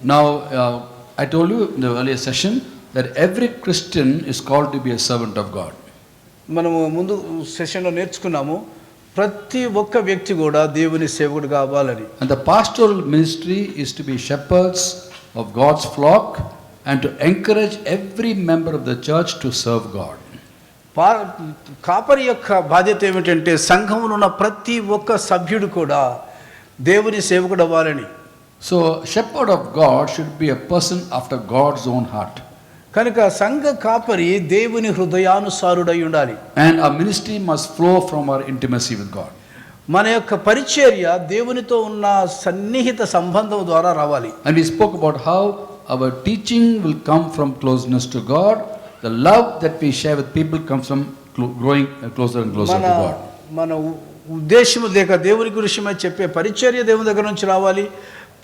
Now, I told you in the earlier session that every Christian is called to be a servant of God. మనము ముందు సెషన్లో నేర్చుకున్నాము ప్రతి ఒక్క వ్యక్తి కూడా దేవుని సేవకుడు కావాలని. And the pastoral ministry is to be shepherds of God's flock and to encourage every member of the church to serve God. కాపరి యొక్క బాధ్యత ఏమిటంటే సంఘంలో ఉన్న ప్రతి ఒక్క సభ్యుడు కూడా దేవుని సేవకుడు అవ్వాలని. So shepherd of God should be a person after God's own heart. కనుక సంఘ కాపరి దేవుని హృదయానుసారుడై ఉండాలి. And our ministry must flow from our intimacy with God. మన యొక్క పరిచర్య దేవునితో ఉన్న సన్నిహిత సంబంధం ద్వారా రావాలి. And we spoke about how our teaching will come from closeness to God. The love that we share with people comes from growing closer and closer to God. మన ఉద్దేశం లేక దేవుని గురించి చెప్పే పరిచర్య దేవుని దగ్గర నుంచి రావాలి.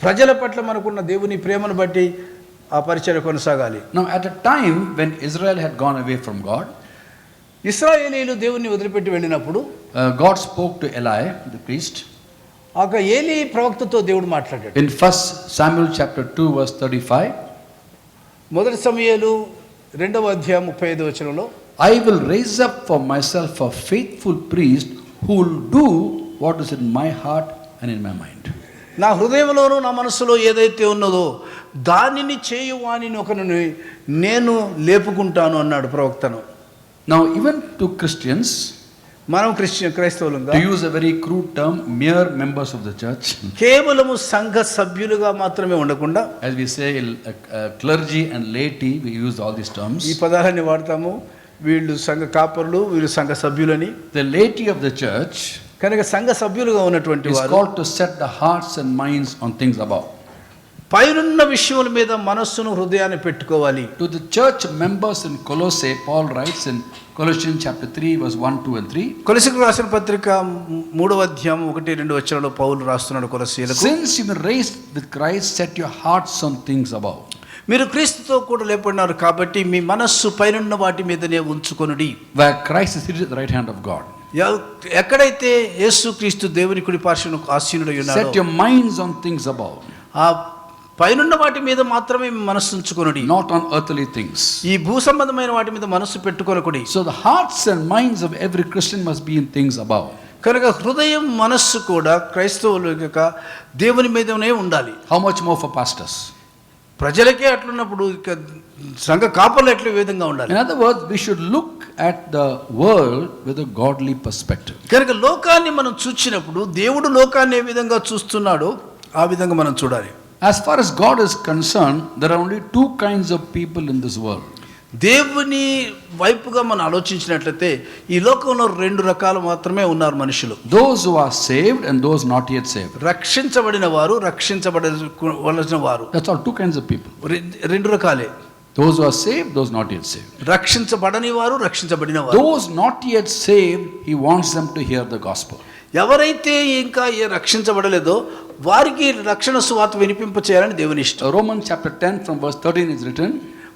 ప్రజల పట్ల మనకున్న దేవుని ప్రేమను బట్టి ఆ పరిచర్య కొనసాగాలి. Now at a time when Israel had gone away from God, ఇశ్రాయేలీయులు దేవుని వదిలిపెట్టి వెళ్ళినప్పుడు God spoke to Eli the priest. ఆక ఏలీ ప్రవక్తతో దేవుడు మాట్లాడాడు. In 1 Samuel chapter 2 verse 35, మొదటి సమూయేలు 2వ అధ్యాయం 35వ వచనంలో, I will raise up for myself a faithful priest who will do what is in my heart and in my mind. నా హృదయంలోనూ నా మనసులో ఏదైతే ఉన్నదో దానిని చేయువానిని ఒకరిని నేను లేపుకుంటాను అన్నాడు ప్రవక్తను. Now even to Christians, మనం క్రైస్తవులుగా, to use a very crude term, mere members of the church, కేవలము సంఘ సభ్యులుగా మాత్రమే ఉండకుండా, as we say clergy and laity, we use all these terms. ఈ పదాలన్నీ వాడతాము. వీళ్ళు సంఘ కాపరులు, వీళ్ళు సంఘ సభ్యులని. The laity of the church కనుక సంఘ సభ్యులుగా ఉన్నటువంటి is వారు called to set the hearts and minds on things above. పైనున్న విషయాల మీద మనస్సును హృదయాన్ని పెట్టుకోవాలి. To the church members in Colossae, Paul writes in Colossians chapter 3 verse 1, 2 and 3. కొలస్సీయులకు రాసిన పత్రిక 3వ అధ్యాయం 1-2 వచనాల్లో పౌలు రాస్తున్నాడు కొలస్సీయులకు, Since you were raised with Christ, set your hearts on things above. మీరు క్రీస్తుతో కూడా లేపడినారు కాబట్టి మీ మనస్సు పైనున్న వాటి మీదనే ఉంచుకొనుడి. Where Christ is seated at the right hand of God. ఎక్కడైతే యేసు క్రీస్తు దేవుని కుడి పార్శ్వన ఆసీనుడై ఉన్నాడో, Set your minds on things above. ఆ పైనున్న వాటి మీద మాత్రమే మనస్సు ఉంచుకొనుడి, not on earthly things. ఈ భూ సంబంధమైన వాటి మీద మనస్సు పెట్టుకొనకుడి. So the hearts and minds of every Christian must be in things above. కనుక హృదయం మనస్సు కూడా క్రైస్తవుల యొక్క దేవుని మీదనే ఉండాలి. How much more for pastors? ప్రజలకే అట్లున్నప్పుడు ఇక సంఘ కాపర్లు ఎట్లా ఈ విధంగా ఉండాలి. In other words, we should look at the world with a godly perspective. కనుక లోకాన్ని మనం చూచినప్పుడు దేవుడు లోకాన్ని ఏ విధంగా చూస్తున్నాడో ఆ విధంగా మనం చూడాలి. As far as God is concerned, there are only two kinds of people in this world. దేవుని వైపుగా మనం ఆలోచించినట్లయితే ఈ లోకంలో 2 రకాలు మాత్రమే ఉన్నారు మనుషులు. Those who are saved and those not yet saved. రక్షించబడిన వారు, రక్షించబడవలసిన వారు. That's all, 2 kinds of people. 2 రకాలే. Those who are saved, those not yet saved. రక్షించబడని వారు, రక్షించబడిన వారు. Those not yet saved, he wants them to hear the gospel. ఎవరైతే ఇంకా రక్షించబడలేదో వారికి రక్షణ సువార్త వినిపింప చేయాలని దేవుని ఇష్టం. Romans chapter 10 from verse 13 is written,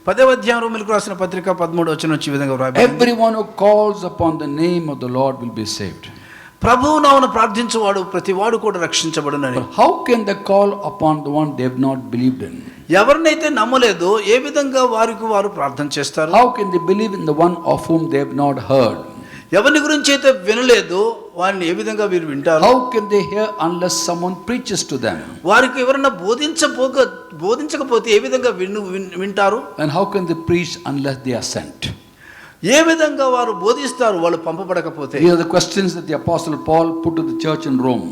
10వ అధ్యాయం రోమీయులకు రాసిన పత్రిక 13వ వచనం నుంచి ఈ విధంగా వ్రాయబడింది, everyone who calls upon the name of the Lord will be saved. ప్రభువు నామమున ప్రార్థించువాడు ప్రతివాడు కూడా రక్షించబడునని. But how can they call upon the one they have not believed in? ఎవరినైతే నమ్మలేదో ఏ విధంగా వారు ప్రార్థన చేస్తారు? How can they believe in the one of whom they have not heard? ఎవరి గురించి అయితే వినలేదో వారిని ఏ విధంగా వీరు వింటారు? How can they hear unless someone preaches to them? వారికి ఎవరైనా బోధించకపోతే ఏ విధంగా వింటారు? And how can they preach unless they are sent? ఏ విధంగా వారు బోధిస్తారు వాళ్ళు పంపబడకపోతే? These are the questions that the apostle Paul put to the church in Rome.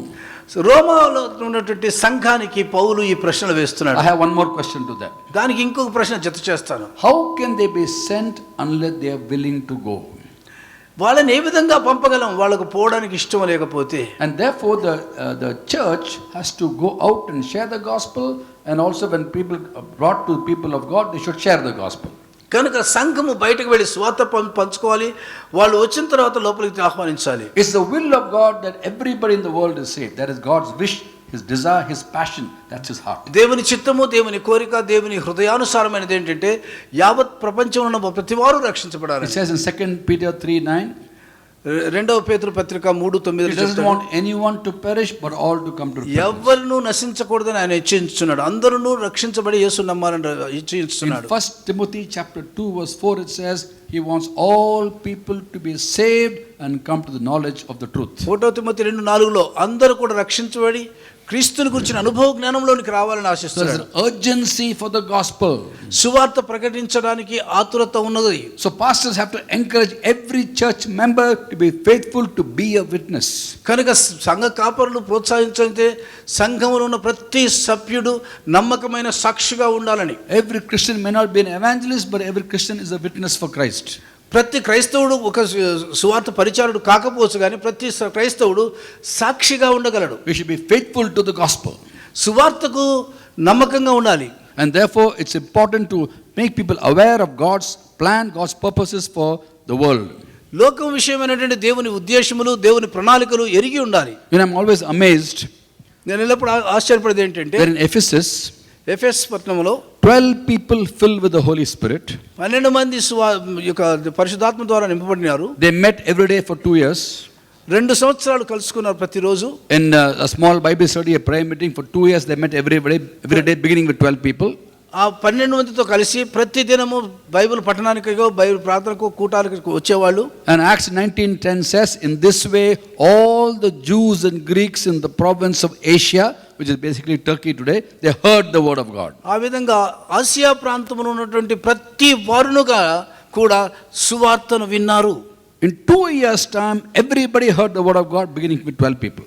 So రోమాలో ఉన్నటువంటి సంఘానికి పౌలు ఈ ప్రశ్నలు వేస్తున్నాడు. I have one more question to that. దానికి ఇంకొక ప్రశ్న జత చేస్తాను. How can they be sent unless they are willing to go? వాళ్ళని ఏ విధంగా పంపగలం వాళ్ళకు పోవడానికి ఇష్టం లేకపోతే? And therefore the church has to go out and share the gospel, and also when people are brought to the people of God, they should share the gospel. కనుక సంఘము బయటకు వెళ్ళి స్వార్థ పంచుకోవాలి, వాళ్ళు వచ్చిన తర్వాత లోపలికి ఆహ్వానించాలి. It's the will of God that everybody in the world is saved. That is God's wish, His desire, His passion. That's His heart. దేవుని చిత్తము, దేవుని కోరిక, దేవుని హృదయానుసారమైనది ఏంటంటే యావత్ ప్రపంచంలో ఉన్న ప్రతి వారు రక్షించబడాలి. It says in 2 Peter 3:9, రెండవ పేతురు పత్రిక 3:9 He doesn't want anyone to perish, but all to come to repentance. ఎవరును నశించకూడదని ఆయన హెచ్చరిస్తున్నాడు. అందరూ రక్షించబడి యేసు నమ్మాలని In హెచ్చరిస్తున్నాడు. 1 Timothy chapter 2 verse 4 it says, he wants all people to be saved and come to the knowledge of the truth. 1 Timothy 2:4 అందరూ కూడా రక్షించబడి క్రీస్తుని గురించిన అనుభవ జ్ఞానంలోనికి రావాలని There is ఆశిస్తున్నాడు. an urgency for the gospel. సువార్త ప్రకటించడానికి ఆతురత ఉన్నది. So pastors have to encourage every church member to be faithful to be a witness. కనుక సంఘ కాపరులు ప్రోత్సహించంటే సంఘంలో ఉన్న ప్రతి సభ్యుడు నమ్మకమైన సాక్షిగా ఉండాలని. Every Christian may not be an evangelist, but every Christian is a witness for Christ. ప్రతి క్రైస్తవుడు ఒక సువార్త పరిచారుడు కాకపోవచ్చు కానీ ప్రతి క్రైస్తవుడు సాక్షిగా ఉండగలడు. We should be faithful to the gospel. సువార్తకు నమ్మకంగా ఉండాలి. And therefore it's important to make people aware of God's plan, God's purposes for the world. లోకం విషయమైనటువంటి దేవుని ఉద్దేశములు, దేవుని ప్రణాళికలు ఎరిగి ఉండాలి. When I'm always amazed, నేను ఎల్లప్పుడు ఆశ్చర్యపడేది ఏంటంటే there in Ephesus, ఎఫెస్ పట్టణంలో 12 people filled with the Holy Spirit. 12 మంది యొక్క పరిశుద్ధాత్మ ద్వారా నింపబడినారు. They met every day for 2 years. 2 సంవత్సరాలు కలుసుకున్నారు ప్రతిరోజు. In a small Bible study, a prayer meeting for 2 years, they met every day beginning with 12 people. ఆ 12 మందితో కలిసి ప్రతి దినము బైబిల్ పఠనానికో బైబిల్ ప్రార్థనకో కూటాలకు వచ్చేవాళ్ళు. And Acts 19:10 says, in this way all the Jews and Greeks in the province of Asia, which is basically Turkey today, they heard the word of God. ఆ విధంగా Asia ప్రాంతంలో ఉన్నటువంటి ప్రతి వారునుగా కూడా సువార్తను విన్నారు. In 2 years time, everybody heard the word of God, beginning with 12 people.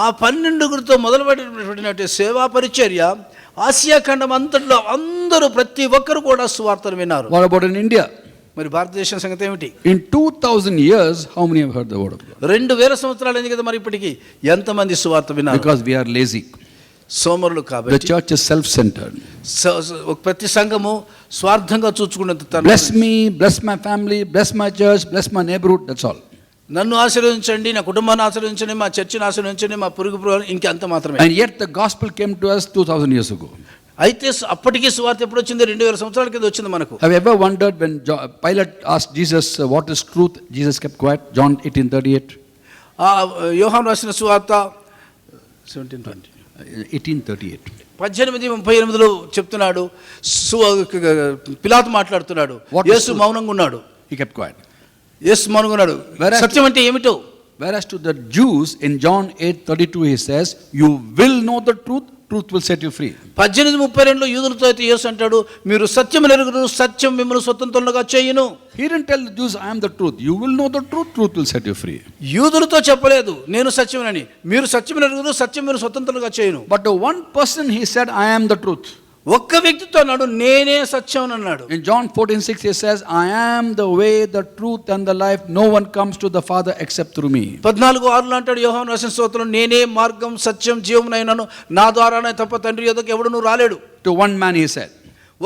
ఆ 12తో మొదలుపెట్టినటువంటి సేవా పరిచర్య ఆసియా ఖండం అంతట్లో అందరూ ప్రతి ఒక్కరు కూడా సువార్తను విన్నారు. What about in India? మరి భారతదేశం సంగతి ఏమిటి? In 2000 years, how many have heard the word of God? 2000 సంవత్సరాలు అయింది కదా, మరి ఇప్పటికి ఎంతమంది సువార్త విన్నారు? Because we are lazy. సోమరులు The కాబట్టి. church is self-centered. ప్రతి సంఘము స్వార్థంగా చూచుకున్నది. Bless me, bless my family, bless my church, bless my neighborhood, that's all. నన్ను ఆశీర్వదించండి, నా కుటుంబాన్ని ఆశీర్వదించండి, మా చర్చిని ఆశీర్వదించండి, మా పొరుగు ఇంకంత మాత్రమే. And yet the gospel came to us 2000 years ago. అయితే అప్పటికి సువార్త ఎప్పుడు వచ్చింది? 2000 సంవత్సరాల కింద వచ్చింది మనకు. Have you ever wondered when Pilate asked Jesus what is truth? Jesus kept quiet. John 18:38. యోహాను రాసిన సువార్త 17:20. 18:38. 18:38లో చెప్తున్నాడు. పిలాతు మాట్లాడుతున్నాడు, యేసు మౌనంగా ఉన్నాడు. He kept quiet. యేసు మౌనంగా ఉన్నాడు. సత్యం అంటే ఏమిటో? Whereas to the Jews in John 8:32 he says, you will know the truth, truth will set you free. 18:32లో యూదులతో అయితే యేసు అంటాడు, మీరు సత్యమును ఎరుగుదురు, సత్యం మిమ్మల్ని స్వతంత్రులుగా చేయును. He didn't tell the Jews, I am the truth. You will know the truth, truth will set you free. యూదులతో చెప్పలేదు నేను సత్యమునని, మీరు సత్యమును ఎరుగుదురు, సత్యం మీరు స్వతంత్రులుగా చేయును. But to one person he said, I am the truth. ఒక్క వ్యక్తితో అన్నాడు, నేనే సత్యం అన్నాడు. In John 14:6 he says, I am the way, the truth and the life. No one comes to the Father except through me. 14:6లో అంటాడు యోహాను రాసిన సువార్తలో, నేనే మార్గం సత్యం జీవమునైనాను, నా ద్వారానే తప్ప తండ్రి యొద్దకు ఎవడునూ రాలేడు. To one man he said.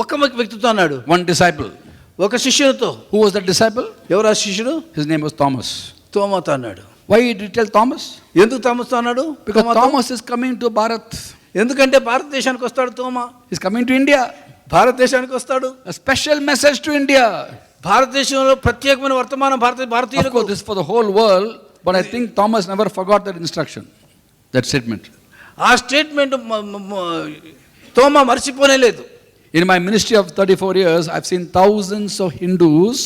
ఒక్క వ్యక్తితో అన్నాడు. One disciple. ఒక శిష్యునితో. Who was that disciple? ఎవరు ఆ శిష్యుడు? His name was Thomas. తోమాతో అన్నాడు. Why did he tell Thomas? ఎందుకు తోమాతో అన్నాడు? Because Thomas is coming to Bharat. ఎందుకంటే భారతదేశానికి వస్తాడు తోమా. He's coming to India. భారతదేశానికి వస్తాడు. A special message to India. భారతదేశంలో ప్రత్యేకమైన వర్తమానం భారతీయులకు. Of course, this is for the whole world, but I think Thomas never forgot that instruction, that statement. ఆ స్టేట్మెంట్ తోమా మర్చిపోనే లేదు. In my ministry of 34 years, I've seen thousands of Hindus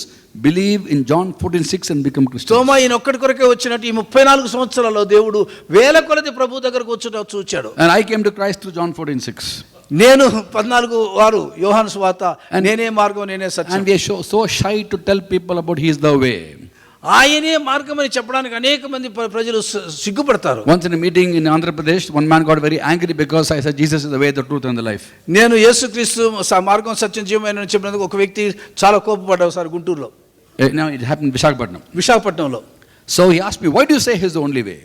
believe in John 14:6 and become Christians. తోమా ఈయన ఒక్కడి కొరకే వచ్చినట్టు ఈ 34 సంవత్సరాల్లో దేవుడు వేల కొలది ప్రభు దగ్గరకు వచ్చుట చూచాడు. And I came to Christ through John 14:6. నేను 14:6 యోహాను సువార్త, నేనే మార్గం నేనే సత్యం. And we are so shy to tell people about he is the way. ఆయనే మార్గం అని చెప్పడానికి అనేక మంది ప్రజలు సిగ్గుపడతారు. Once in a meeting in Andhra Pradesh, one man got very angry because I said Jesus is the way, the truth and the life. నేను యేసుక్రీస్తు మార్గం సత్యం జీవమైన చెప్పినందుకు ఒక వ్యక్తి చాలా కోపపడ్డాడు సార్ గుంటూరులో. Now it happened in విశాఖపట్నంలో. So he asked me, why do you say he is the only way?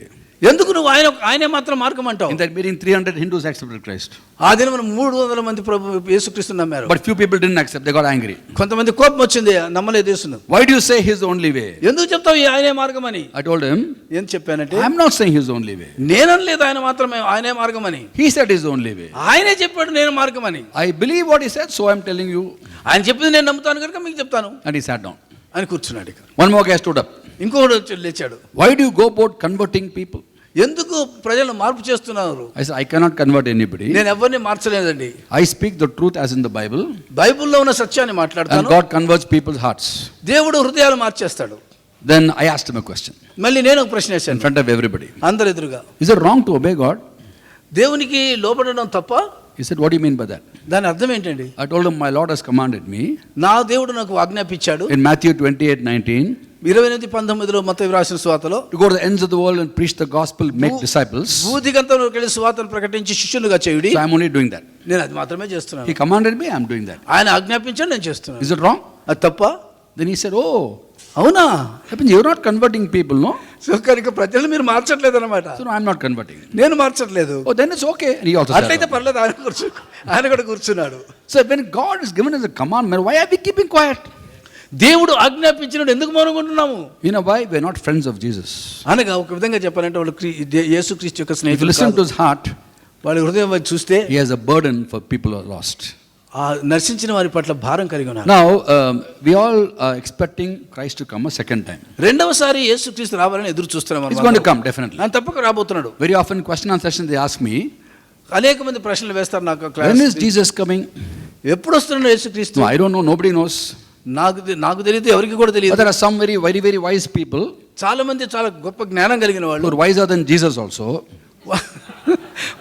ఎందుకు నువ్వు ఆయనే మాత్రం మార్గం అంటావు? In that meeting 300 Hindus accepted Christ. ఆ దినం 300 మంది ప్రభు యేసుక్రీస్తుని నమ్మారు. But few people didn't accept, they got angry. కొంతమంది కోపం వచ్చింది, నమ్మలేదు యేసును. Why do you say he is the only way? ఎందుకు చెప్తావు ఆయనే మార్గం అని? I told him, ఏం చెప్పానంటే, I am not saying he is the only way. నేననలేదు ఆయన మాత్రమే ఆయనే మార్గం అని. He said he is the only way. ఆయనే చెప్పాడు నేను మార్గం అని. I believe what he said, so I am telling you. ఆయన చెప్పింది నేను నమ్ముతాను కనుక మీకు చెప్తాను. And he sat down. అని కూర్చున్నాడు. One more guy stood up. ఇంకొకడు వచ్చి లేచాడు. Why do you go about converting people? ఎందుకు ప్రజలను మార్పు చేస్తున్నారు? I said, I cannot convert anybody. నేను ఎవరిని మార్చలేదండి. I speak the truth as in the Bible. బైబిల్లో ఉన్న సత్యాన్ని And మాట్లాడతాను. God converts people's hearts. దేవుడు హృదయాలు మార్చేస్తాడు. Then I asked him a question మళ్ళీ నేను ఒక ప్రశ్న in వేశాను front of everybody. అందరి ఎదురుగా. Is it wrong to obey God? దేవునికి లోబడడం తప్ప? He said, what do you mean by that? దాని అర్థం ఏంటండి? I told him, my Lord has commanded me నా దేవుడు నాకు ఆజ్ఞాపించాడు. in Matthew 28:19 28:19 మత్తయి వ్రాసిన సువార్తలో to go to the ends of the world and preach the gospel, make disciples. భూదిగంతంలోకి వెళ్ళి సువార్తను ప్రకటించి శిష్యులుగా చేయుడి. So I'm only doing that. నేను అది మాత్రమే చేస్తున్నాను. He commanded me, I'm doing that. ఆయన ఆజ్ఞాపించాడు, నేను చేస్తున్నాను. Is it wrong? అది తప్ప? Then he said, oh, అవునా? happens you're not converting people, no? So కనుక ప్రజలు మీరు మార్చట్లేదు అనమాట. So no, I'm not converting. నేను మార్చట్లేదు. Oh, then it's okay. And he also said, అట్లయితే పర్లేదు. ఆయన కూడా కూర్చున్నాడు. so when God is given us a commandment, why are we keeping quiet? దేవుడు ఆజ్ఞాపించినప్పుడు ఎందుకు మౌనంగుంటున్నాము? You know why? We're not friends of Jesus. అనగా ఒక విధంగా చెప్పాలంటే వాళ్ళు యేసుక్రీస్తు యొక్క If you స్నేహితులు listen కాదు. to his heart, వాళ్ళ హృదయం వైపు చూస్తే he has a burden for people who are lost. ఆ నశించిన వారి పట్ల భారం కలిగి ఉన్నారు. Now, we all are expecting Christ to come a second time. రెండవసారి యేసుక్రీస్తు రావాలని ఎదురు చూస్తున్నాం. He's going to come, definitely. ఆయన తప్పక రాబోతున్నాడు. Very often question and session they ask me, అనేక మంది ప్రశ్నలు వేస్తారు నాకు when class. is Jesus coming? ఎప్పుడు వస్తున్నాడు యేసుక్రీస్తు? No, I don't know, nobody knows. నాకు తెలియదు, ఎవరికి కూడా But తెలియదు. there are some very, very, very wise people చాలా మంది చాలా గొప్ప జ్ఞానం కలిగిన who వాళ్ళు, are wiser than Jesus also,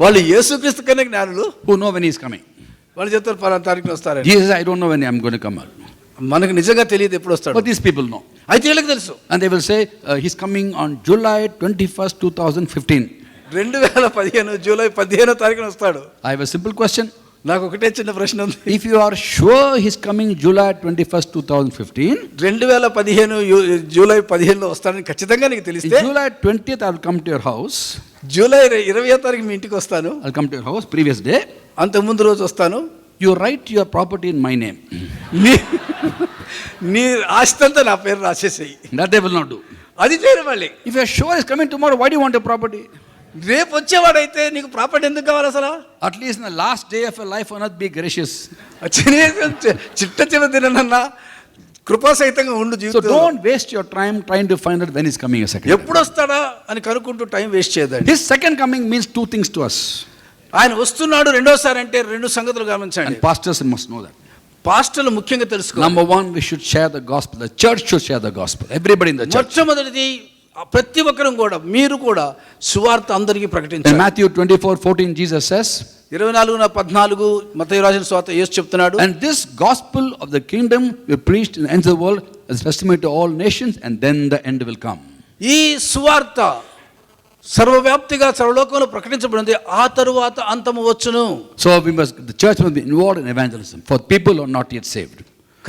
వాళ్ళు యేసుక్రీస్తు కన్నా జ్ఞానులు. who know when he's coming. వాళ్ళు చెప్తారు పలానా తారీఖున వస్తారని. Jesus, I don't know when I'm going to come out. మనకు నిజంగా తెలియదు ఎప్పుడు వస్తాడు. But these people know. అయితే వీళ్ళకి తెలుసు. And they will say, he's coming on July 21st, 2015. 2015 July 15వ తారీఖున వస్తాడు. I have a simple question. నాకు ఒకటే చిన్న ప్రశ్న ఉంది. If you are sure he's coming July 21st, 2015, 2015 July 15లో వస్తాడని ఖచ్చితంగా నీకు in తెలిస్తే, July 20th I will come to your house. July 20వ తారీఖు మీ ఇంటికి వస్తాను. I'll come to your house previous day. అంతకు ముందు రోజు వస్తాను. You write your property in my name. నీ ఆస్తి అంతా నా పేరు రాసేసేయి. That they will not do. అది చేయరు మళ్ళీ. If you are sure he's coming tomorrow, why do you want your property? రేపు వచ్చేవాడైతే నీకు ప్రాపర్టీ ఎందుకు కావాలి అసలు? At least in the last day of your life on earth, be gracious. చిట్ట చివరి దినన్నా కృపాసహితంగా ఉండు So జీవితంలో. don't waste your time trying to find out when he's coming a second time. ఎప్పుడు వస్తాడా అని కనుక్కుంటూ టైం వేస్ట్ చేయదండి. His second coming means two things to us. ఆయన వస్తున్నాడు రెండోసారి అంటే రెండు సంగతులు గమనించండి. And pastors must know that. పాస్టర్లు ముఖ్యంగా తెలుసుకోవాలి. Number one, we should share the gospel. The church should share the gospel. Everybody in the church. మొట్టమొదటిది ప్రతి ఒక్కరం కూడా, మీరు కూడా సువార్త అందరికీ In ప్రకటించాలి. Matthew 24:14, Jesus says, 24:14 మత్తయి రాసిన సువార్త యేసు చెప్తున్నాడు, and this gospel of the kingdom will preached in the ends of the world as testimony to all nations, and then the end will come. ఈ సువార్త సర్వవ్యాప్తిగా సర్వలోకంలో ప్రకటించబడింది, ఆ తరువాత అంతము వచ్చును. So the church must be involved in evangelism for people who are not yet saved.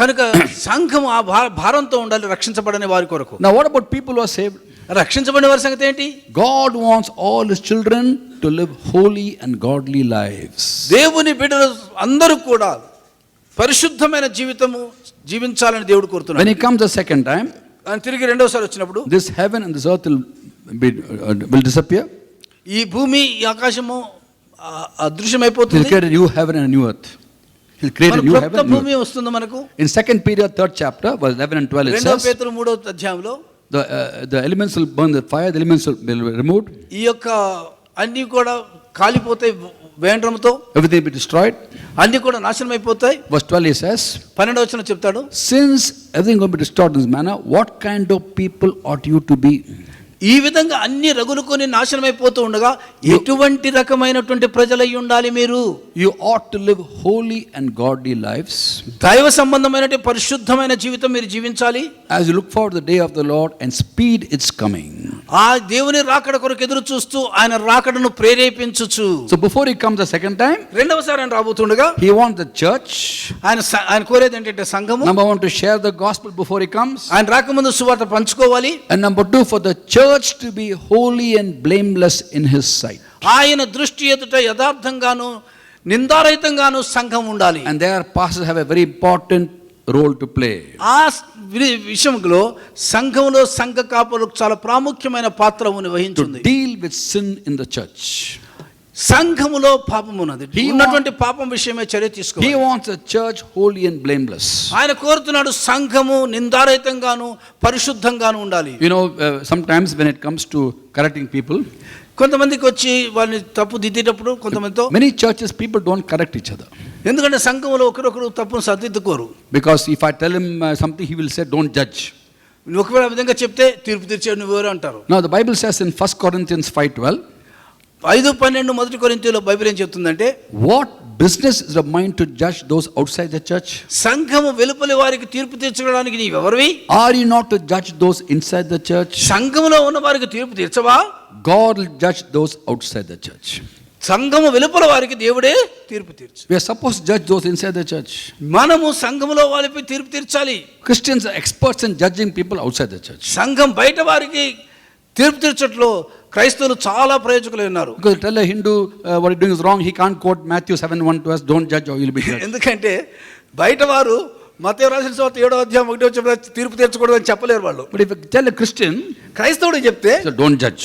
కనుక సంఘం ఆ భారంతో ఉండాలి రక్షించబడని వారి కొరకు. Now what about people who are saved? రక్షించబడిన వారి సంగతి ఏంటి? God wants all his children to live holy and godly lives. దేవుని బిడ్డలు అందరూ కూడా పరిశుద్ధమైన జీవితము జీవించాలని దేవుడు కోరుతున్నాడు. When he comes the second time, ఆయన తిరిగి రెండోసారి వచ్చినప్పుడు this heaven and this earth will disappear. ఈ భూమి ఈ ఆకాశము He'll అదృశ్యమైపోతుంది. create a new heaven and a new earth. He'll create a new heaven కొత్త and a new భూమి earth. వస్తుంది మనకు. In 2 Peter 3rd chapter, verse 11 and 12, it రెండవ says, పేతురు 3వ అధ్యాయంలో the elements will burn the fire, the elements will be removed, ఈ యొక్క అన్ని కూడా కాలిపోతాయి వేండ్రంతో, everything will be destroyed. అన్ని కూడా నాశనం అయిపోతాయి. Verse 12 he says, 12వ వచనం చెప్తాడు, since everything will be destroyed in this manner, what kind of people ought you to be? ఈ విధంగా అన్ని రగులుకొని నాశనం అయిపోతూ ఉండగా ఎటువంటి రకమైనటువంటి ప్రజలై ఉండాలి మీరు? You ought to live holy and godly lives. దైవ సంబంధమైన పరిశుద్ధమైన జీవితం మీరు జీవించాలి. As you look forward to the day of the Lord and speed its coming. ఆ దేవుని రాకడ కొరకు ఎదురు చూస్తూ ఆయన రాకడను ప్రేరేపించుచు. So before he comes the second time, రెండవసారి ఆయన రాబోతుండగా he wants the church, ఆయన కోరేది ఏంటంటే సంఘము, number one, to share the gospel before he comes, ఆయన రాకముందు సువార్త పంచుకోవాలి, and number two, for the church to be holy and blameless in his sight. ఆయన దృష్టి ఎదుట యథార్థంగాను నిందారహితంగాను సంఘం ఉండాలి. And there pastors have a very important role to play. ఆ విషయంలో సంఘంలో సంఘ కాపరులకు చాలా ప్రాముఖ్యమైన పాత్ర To వహించింది. deal with sin in the church. సంఘములో పాపం ఉన్నది. ఉన్నటువంటి పాపం విషయమే చర్య He తీసుకోవాలి. wants a church holy and blameless. ఆయన కోరుతున్నాడు సంఘము నిందారహితంగాను పరిశుద్ధంగాను ఉండాలి. You know, sometimes when it comes to correcting people, కొంతమందికి వచ్చి వాళ్ళని తప్పు దిద్దేటప్పుడు కొంతమందితో, many churches people don't correct each other. ఎందుకంటే సంఘములో ఒకరొకరు తప్పును సరిదిద్దుకోరు. Because if I tell him something, he will say, don't judge. నువ్వు ఒకవేళ ఆ విధంగా చెప్తే తీర్పు తీర్చే నువ్వెవరు అంటారు. Now the Bible says in 1 Corinthians 5:12, 5:12 మొదటి కొరింథీయులో బైబిల్ ఏం చెప్తుందంటే, what business is of mine to judge those outside the church? సంఘము వెలుపలి వారికి తీర్పు తీర్చడానికి నీవెవరివి? Are you not to judge those inside the church? సంఘములో ఉన్న వారికి తీర్పు తీర్చవా? God will judge those outside the church. సంఘము వెలుపల వారికి దేవుడే తీర్పు తీర్చు. We are supposed to judge those inside the church. మనము సంఘములో వారిపై తీర్పు తీర్చాలి. Christians are experts in judging people outside the church. సంఘం బయట వారికి తీర్పు తీర్చట్లో క్రైస్తవులు చాలా ప్రయోజకులై ఉన్నారు. Because tell a Hindu what he's doing is wrong, he can't quote Matthew 7:1 to us, don't judge or you'll be judged. ఎందుకంటే బయట వారు మత్తయి రాసిన సువార్త 7వ అధ్యాయం 1వ వచనంలో తీర్పు తీర్చకూడదు అని చెప్పలేరు వాళ్ళు. But if you tell a Christian, క్రైస్తవుడు చెప్తే so don't judge.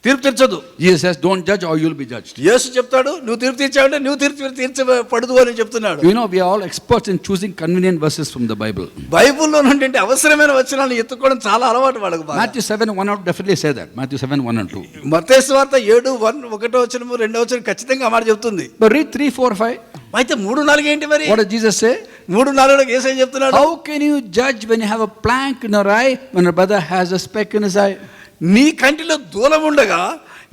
తీర్పు తీర్చదు. Jesus says, don't judge or you'll be judged. యేసు చెప్తాడు, నువ్వు తీర్పు తీర్చావంటే నువ్వు తీర్చబడదు అని చెప్తున్నాడు. You know, we are all experts in choosing convenient verses from the Bible. బైబిల్లో నుండి అవసరమైన వచనాలను ఎత్తుకోవడం చాలా అలవాటు వాళ్ళకు. Matthew 7:1 would definitely say that. Matthew 7:1 and 2. మత్తయి సువార్త 7:1 1వ వచనము 2వ వచనం ఖచ్చితంగా ఆ మాట చెప్తుంది. But read 3, 4, 5. అయితే 3, 4 ఏంటి మరి? What does Jesus say? 3, 4 యేసు ఏం చెప్తున్నాడు? How can you judge when you have a plank in your eye when your brother has a speck in his eye? నీ కంటిలో దూలం ఉండగా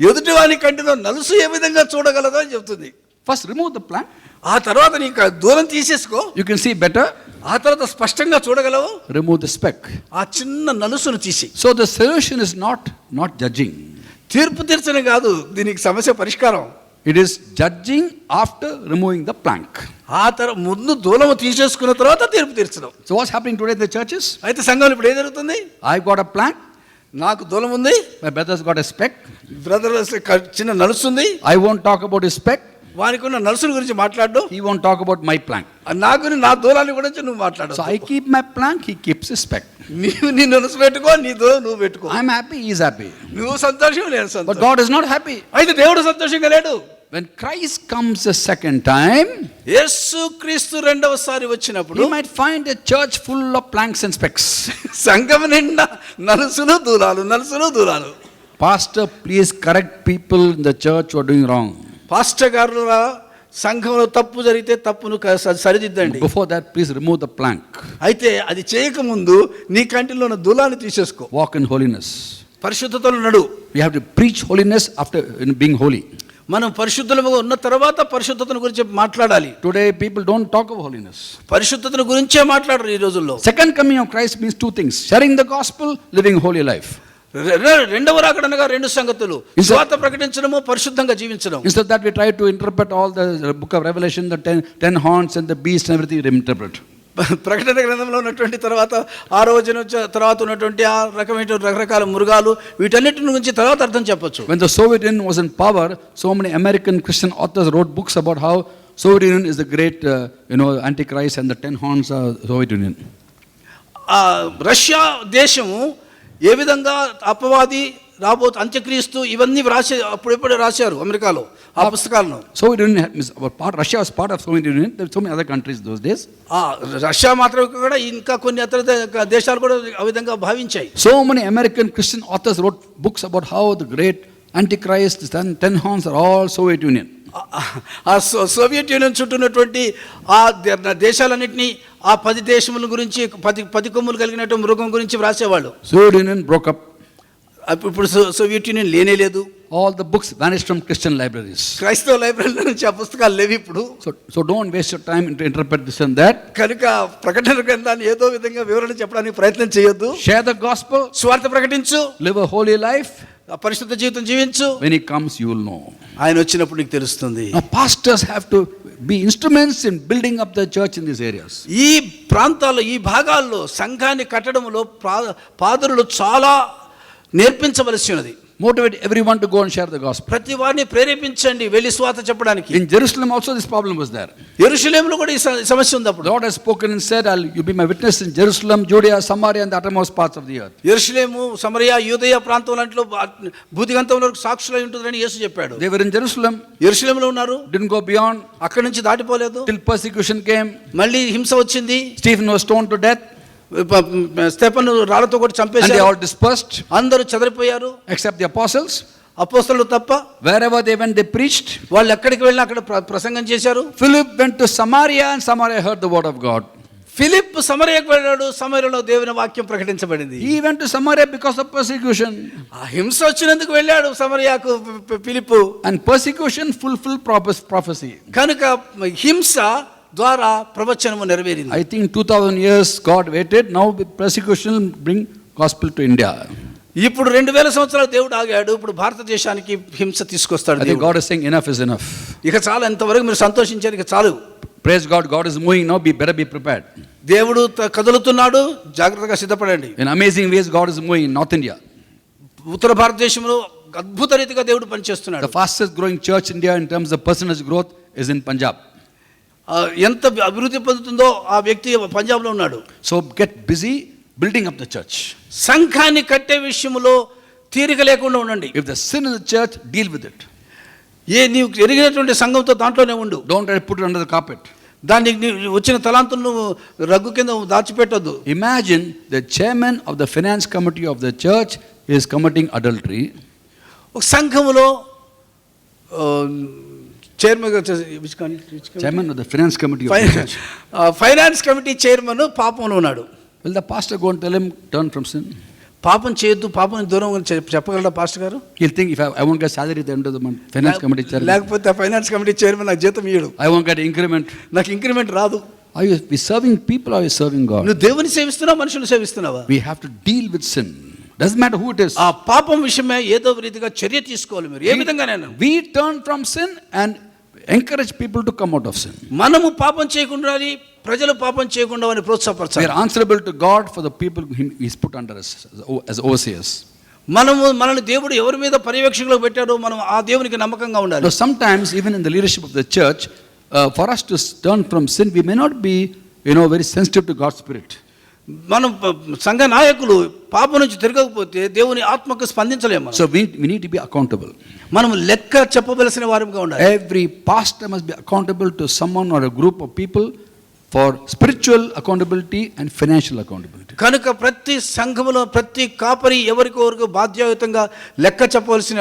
ఎదుటివాని కంటిలో నలుసు ఏ విధంగా చూడగలదో అని చెప్తుంది. First remove the plank. ఆ తర్వాత నీకు దూరం తీసేసుకో, You can see better. ఆ తర్వాత స్పష్టంగా చూడగలవు. Remove the speck. ఆ చిన్న నలుసును తీసి. So the solution is not judging. తీర్పు తీర్చడం కాదు దీనికి సమస్య పరిష్కారం. It is judging after removing the plank. ఆ తర్వాత ముందు దూలము తీసేసుకున్న తర్వాత తీర్పు తీర్చడం. So what's happening today in the churches? అయితే సంఘంలో ఇప్పుడు ఏం జరుగుతుంది? I've got a plank. నాకు దూలం ఉంది, My brother's got a speck. Brother చిన్న నలుస్తుంది, I won't talk about his speck. వానికి ఉన్న నలుసుల గురించి మాట్లాడు. He won't talk about my plank. నాకు నా దూలాన్ని గురించి నువ్వు మాట్లాడు. So I keep my plank, he keeps his speck. నీవు నీ నలుసు పెట్టుకో, నీ దూలం నువ్వు పెట్టుకో. I'm happy, he's happy. నువ్వు సంతోషం, నేను But సంతోషం. God is not happy. అయితే దేవుడు సంతోషంగా లేడు. When Christ comes a second time, యేసు క్రీస్తు రెండవసారి వచ్చినప్పుడు you might find a church full of planks and specks. సంఘం నిండా నలుసులు దూలాలు. Pastor, please correct people in the church who are doing wrong. Pastor గారు సంఘంలో తప్పు జరిగితే తప్పును సరిదిద్దండి. Before that, please remove the plank. అయితే అది చేయకముందు నీ కంటిలో ఉన్న దూలాన్ని తీసేసుకో. Walk in holiness. పరిశుద్ధతలో నడు. We have to preach holiness after being holy. మనం పరిశుద్ధులుగా ఉన్న తర్వాత పరిశుద్ధతను గురించి మాట్లాడాలి. Today people don't talk of holiness. పరిశుద్ధతను గురించే మాట్లాడరు ఈ రోజుల్లో. Second coming of Christ means two things: sharing the gospel, living holy life. రెండవ రాకడనగా రెండు సంగతులు, సువార్త ప్రకటించడము, పరిశుద్ధంగా జీవించడం. Instead that we try to interpret all the book of Revelation, the 10 horns and the beast and everything, interpret. ప్రకటన గ్రంథంలో ఉన్నటువంటి తర్వాత 6వ వచనం తర్వాత ఉన్నటువంటి ఆ రకమైన రకరకాల మృగాలు వీటన్నిటి గురించి తర్వాత అర్థం చెప్పొచ్చు. When the Soviet Union was in power, so many American Christian authors wrote books about how Soviet Union is the great Antichrist and the 10 horns of Soviet Union. Russia దేశము ఏ విధంగా అపవాది అంత్యక్రీస్తు ఇవన్నీ అప్పుడెప్పుడు రాశారు అమెరికాలో ఆ పుస్తకాలను. Soviet Union is Russia was part of Soviet Union. There were so many other countries those days. Russia మాత్రమే కూడా ఇంకా కొన్ని ఇతర దేశాలు కూడా ఆ విధంగా భావించాయి. So many American Christian authors wrote books about how the great Antichrist, the 10 horns are all Soviet Union. ఆ సోవియట్ యూనియన్ చుట్టూ ఉన్నటువంటి ఆ దేశాలన్నింటినీ ఆ 10 దేశముల గురించి 10 కొమ్ములు కలిగినటువంటి మృగం గురించి వ్రాసేవాళ్ళు. Soviet Union broke up. ఇప్పుడు సోవియట్ యూనియన్ లేనే లేదు. All the books vanished from Christian libraries. క్రైస్తవ లైబ్రరీల నుంచి ఆ పుస్తకాలు లేవు ఇప్పుడు. So don't waste your time to interpret this and that. కనుక ప్రకటన గ్రంథాన్ని ఏదో విధంగా వివరణ చెప్పడానికి ప్రయత్నం చేయొద్దు. Share the gospel. స్వార్థ ప్రకటించు. Live a holy life. పరిశుద్ధ జీవితం జీవించు. When he comes, you will know. ఆయన వచ్చినప్పుడు నీకు తెలుస్తుంది. Now pastors have to be instruments in building up the church in these areas. ఈ ప్రాంతాల్లో ఈ భాగాల్లో సంఘాన్ని కట్టడంలో పాదరులు చాలా నేర్పించవలసి ఉన్నది. Motivate everyone to go and share the gospel. ప్రతి వారిని ప్రేరేపించండి వెళ్ళి సువార్త చెప్పడానికి. In Jerusalem also this problem was there. యెరూషలేములో కూడా ఈ సమస్య ఉంది అప్పుడు. The Lord has spoken and said, "You be my witness in Jerusalem, Judea, Samaria, and the uttermost parts of the earth." యెరూషలేము, సమరయ, యూదయ ప్రాంతాలలో భూదిగంతం వరకు సాక్షులై ఉంటుందని యేసు చెప్పాడు. They were in Jerusalem. యెరూషలేములో ఉన్నారు. Didn't go beyond. అక్కడి నుంచి దాటిపోలేదు. Till persecution came. మళ్ళీ హింస వచ్చింది. Stephen was stoned to death. Stephen రాళ్లతో కొట్టి And they చంపేశారు. all dispersed. అందరూ చెదరిపోయారు Except the apostles. అపోస్తలులు తప్ప. Wherever they went, they preached. వాళ్ళు ఎక్కడికి వెళ్ళినా అక్కడ ప్రసంగం చేశారు. Philip went to Samaria, and Samaria heard the word of God. Philip సమరయకు వెళ్ళాడు. సమరయలో దేవుని వాక్యం ప్రకటించబడింది. He went to Samaria because of persecution. ఆ హింస వచ్చినందుకు వెళ్ళాడు సమరయకు ఫిలిప్పు. And persecution fulfilled prophecy. కనుక హింస ద్వారా ప్రవచనము నెరవేరింది. I think 2000 years God waited. Now persecution will bring gospel to India. ఇప్పుడు 2000 సంవత్సరాలు దేవుడు ఆగాడు. ఇప్పుడు భారతదేశానికి హింస తీసుకొస్తాడు. I think God is saying enough is enough. ఇక చాలా, ఎంతవరకు మీరు సంతోషించారు, ఇక చాలు. Praise God, God is moving now. Better be prepared. దేవుడు కదులుతున్నాడు, జాగ్రత్తగా సిద్ధపడండి. In amazing ways God is moving in North India. ఉత్తర భారతదేశంలో అద్భుత రీతిగా దేవుడు పనిచేస్తున్నాడు. The fastest growing church in India in terms of percentage growth is in Punjab. ఎంత అభివృద్ధి పొందుతుందో ఆ వ్యక్తి పంజాబ్లో ఉన్నాడు. So get busy building up the church. సంఘాన్ని కట్టే విషయంలో తీరిక లేకుండా ఉండండి. If the sin in the church, deal with it. నీవు ఎరిగినటువంటి సంఘంతో దాంట్లోనే ఉండు. Don't try to put it under the carpet. దాన్ని వచ్చిన తలాంతులను రగ్గు కింద దాచిపెట్టొద్దు. Imagine the chairman of the finance committee of the church is committing adultery. ఒక సంఘములో chairman Chairman of the finance committee of the church. Finance committee chairman పాపంలో ఉన్నాడు. Will the pastor go and tell him turn from sin? పాపం చేయొద్దు, పాపం దూరం చెప్పగలరా pastor గారు? He'll think if I won't get salary at the end of the month, finance committee chairman. లేకపోతే finance committee chairman నాకు జీతం ఇయ్యడు, I won't get increment. నాకు ఇంక్రిమెంట్ రాదు. Are you serving people or are you serving God? నువ్వు దేవుని సేవిస్తున్నావా, మనుషులు సేవిస్తున్నావా? We have to deal with sin. Doesn't matter who it is. ఆ పాపం విషయమే ఏదో రీతిగా చర్య తీసుకోవాలి. మీరు ఏ విధంగా నేను We turn from sin and encourage people to come out of sin. మనము పాపం చేయకుండా, ప్రజలు పాపం చేయకుండా అని We ప్రోత్సాహపరచాలి. are answerable to God for the people He's put under us as overseers. మనల్ని దేవుడు ఎవరి మీద పర్యవేక్షకులు పెట్టాడో మనం ఆ దేవునికి నమ్మకంగా ఉండాలి. So sometimes even in the leadership of the church, for us to turn from sin, we may not be, very sensitive to God's spirit. మనం సంఘ నాయకులు పాపం నుంచి తిరగకపోతే దేవుని ఆత్మకు స్పందించలేము. So we need to be accountable. మనం లెక్క చెప్పవలసిన వారిగా ఉండాలి. Every pastor must be accountable to someone or a group of people for spiritual accountability and financial accountability. కనుక ప్రతి సంఘములో ప్రతి కాపరి ఎవరికొరకు బాధ్యతంగా లెక్క చెప్పవలసిన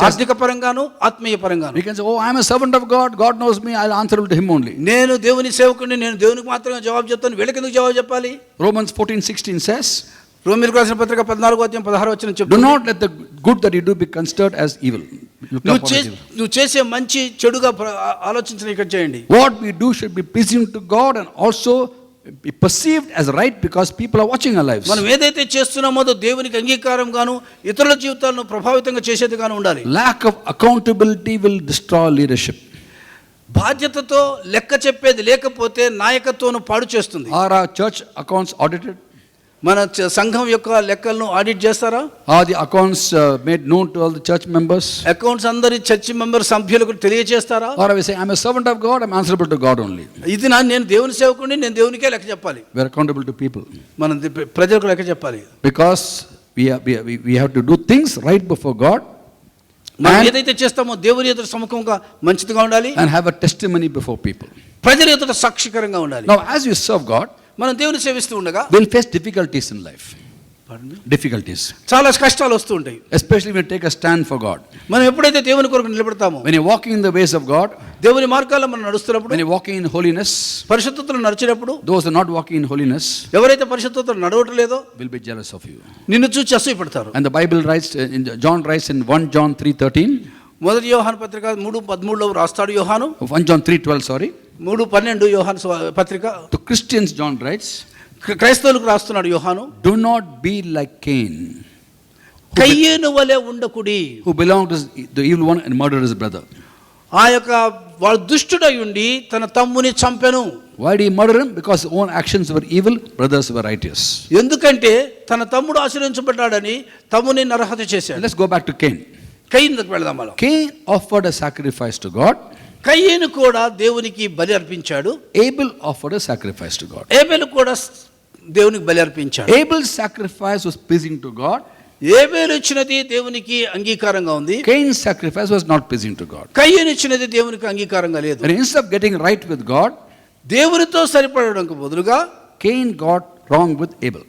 ఆర్థిక పరంగాను ఆత్మీయ పరంగాను. We can say, oh, I am a servant of God, God knows me, I will answerable to him only. నేను దేవుని సేవకుడిని, నేను దేవునికి మాత్రమే జవాబు చెప్తాను, వీళ్ళకి ఎందుకు జవాబు చెప్పాలి? Romans 14:16 says, రోమీయులకు రాసిన పత్రిక 14:16 do చెప్తుంది, not let the good that you do be considered as evil. నువ్వు చేసే మంచి చెడుగా ఆలోచించిన ఇక్కడ చేయండి. What we do should be pleasing to God and also be perceived as right because people are watching our lives. మనం ఏదైతే చేస్తున్నామో దేవునికి అంగీకారం గాను ఇతరుల జీవితాలను ప్రభావితంగా చేసేది గాను ఉండాలి. Lack of accountability will destroy leadership. బాధ్యతతో లెక్క చెప్పేది లేకపోతే నాయకత్వం పాడు చేస్తుంది. Are our church accounts audited? మన సంఘం యొక్క లెక్కలను ఆడిట్ చేస్తారా? Are the accounts made known to all the church members? Accounts అందరి చర్చ్ మెంబర్ సభ్యులకు తెలియజేస్తారా? Or are we saying, I'm a servant of God, I'm answerable to God only? ఇది నేను దేవుని సేవకుడిని, నేను దేవునికే లెక్క చెప్పాలి. We are accountable to people. మనం ప్రజలకు లెక్క చెప్పాలి. Because we have to do things right before God. మనం ఏదైతే చేస్తామో దేవుని ఎదుట సముఖంగా మంచిదిగా ఉండాలి. And have a testimony before people. ప్రజల ఎదుట సాక్షికరంగా ఉండాలి. Now as you serve God, మనం దేవుని సేవిస్తూ ఉండగా we'll face difficulties in life. Difficulties. చాలా కష్టాలు వస్తూ ఉంటాయి. Especially when you take a stand for God. మనం ఎప్పుడైతే దేవుని కొరకు నిలబడతామో, When you're walking in the ways of God, దేవుని మార్గాల్లో మనం నడుస్తున్నప్పుడు, when you're walking in holiness, పరిశుద్ధతలో నడిచినప్పుడు, those who are not walking in holiness ఎవరైతే పరిశుద్ధతలో నడవట్లేదో will be jealous of you. నిన్ను చూసి అసూయపడతారు. And the Bible writes, John writes in 1 John 3:13. మొదటి యోహాను పత్రిక 3:13లో రాస్తాడు యోహాను. 1 John 3:12, sorry. 3:12 యోహాను పత్రిక. To Christians, John writes, క్రైస్తవులకు రాస్తున్నాడు యోహాను, do not be like Cain, కయ్యేను వలె ఉండకుడి, who belonged to the evil one and murdered his brother. ఆ యొక్క వాడు దుష్టుడై ఉండి తన తమ్ముని చంపెను. Why did he murder him? Because his own actions were evil, brothers were righteous. ఎందుకంటే తన తమ్ముడు ఆశీర్వదించబడ్డాడని తమ్ముని నరహత చేశాడు. Let's go back to Cain. కయీనుకు వెళదాం మనం. Cain offered a sacrifice to God. కయీను కూడా దేవునికి బలి అర్పించాడు. Abel offered a sacrifice to God. Abel కూడా దేవునికి బలి అర్పించాడు. Abel's sacrifice was pleasing to God. Abel ఇచ్చినది దేవునికి అంగీకారంగా ఉంది. Cain's sacrifice was not pleasing to God. కయీను ఇచ్చినది దేవునికి అంగీకారంగా లేదు. And instead of getting right with God, దేవునితో సరిపడడానికి బదులుగా Cain got wrong with Abel.